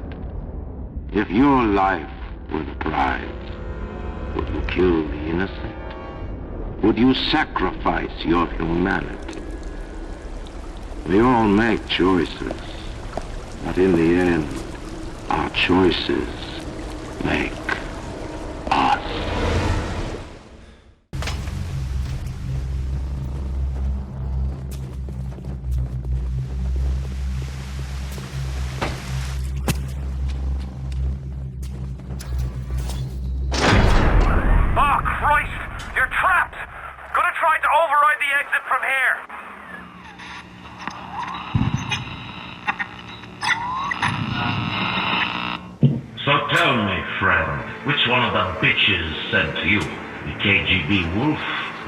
if your life were the prize, would you kill the innocent? Would you sacrifice your humanity? We all make choices, but in the end, our choices make us. I'm here. So tell me, friend, which one of the bitches sent you? The KGB wolf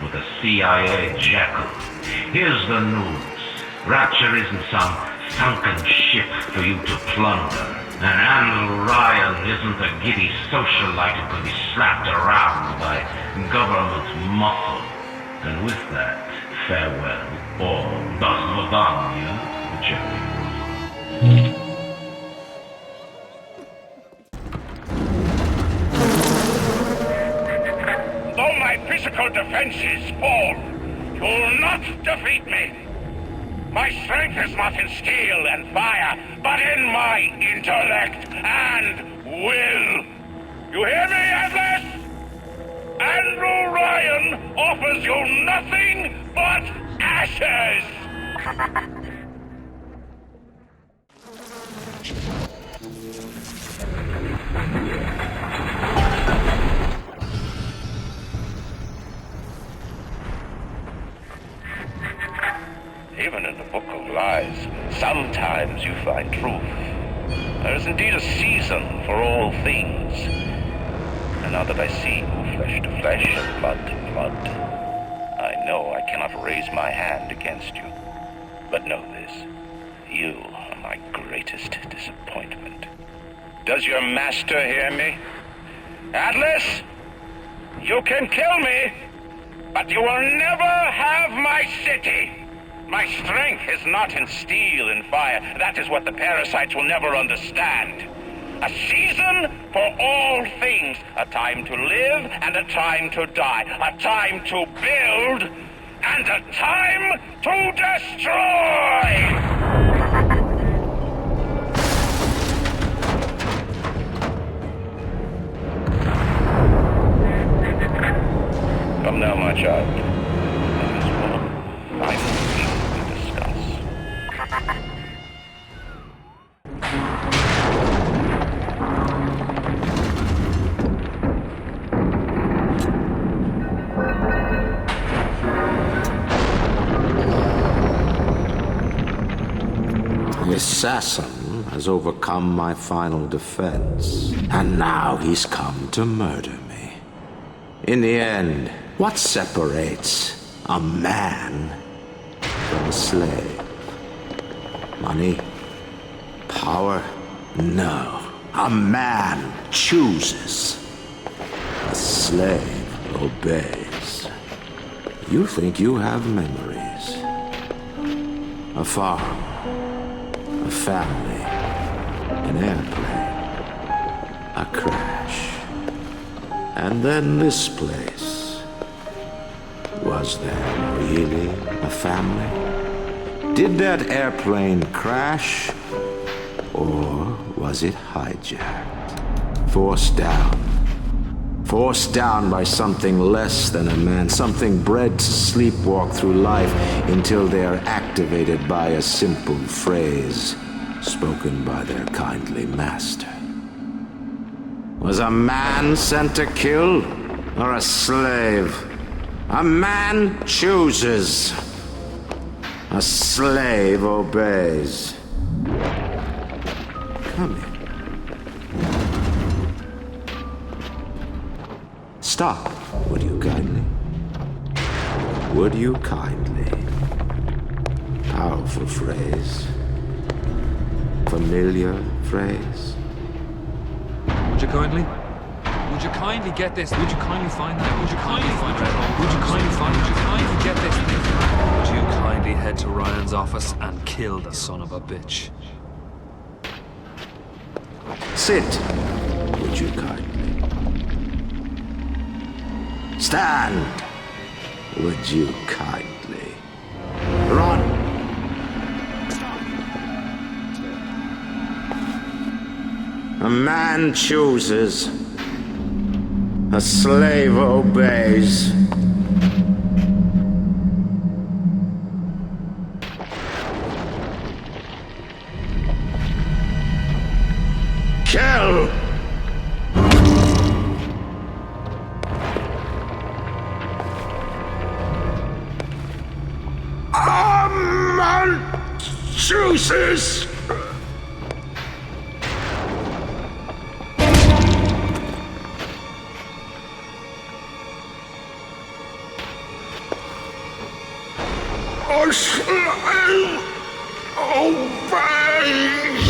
or the CIA jackal? Here's the news. Rapture isn't some sunken ship for you to plunder. And Andrew Ryan isn't a giddy socialite who can be slapped around by government muscle. And with that, farewell, or das Vidania, whichever you will. Though my physical defenses fall, you'll not defeat me. My strength is not in steel and fire, but in my intellect and will. You hear me, Atlas? Andrew Ryan offers you nothing but ashes! Even in the Book of Lies, sometimes you find truth. There is indeed a season for all things. And now that I see you flesh to flesh and blood to blood, I know I cannot raise my hand against you. But know this, you are my greatest disappointment. Does your master hear me? Atlas, you can kill me, but you will never have my city. My strength is not in steel and fire. That is what the parasites will never understand. A season for all things. A time to live and a time to die. A time to build and a time to destroy! Come now, my child. There is one final thing to discuss. The assassin has overcome my final defense, and now he's come to murder me. In the end, what separates a man from a slave? Money? Power? No. A man chooses. A slave obeys. You think you have memories. A farm. A family. An airplane. A crash. And then this place. Was there really a family? Did that airplane crash? Or was it hijacked? Forced down. Forced down by something less than a man, something bred to sleepwalk through life until they are activated by a simple phrase spoken by their kindly master. Was a man sent to kill, or a slave? A man chooses. A slave obeys. Come here. Stop, would you kindly? Would you kindly? Powerful phrase. Familiar phrase. Would you kindly? Would you kindly get this? Would you kindly find that? Would you kindly find that? Would you kindly find? Would you kindly get this? Would you kindly head to Ryan's office and kill the son of a bitch? Sit, would you kindly? Stand, would you kindly? Run! A man chooses. A slave obeys. Kill! juices! I shall obey!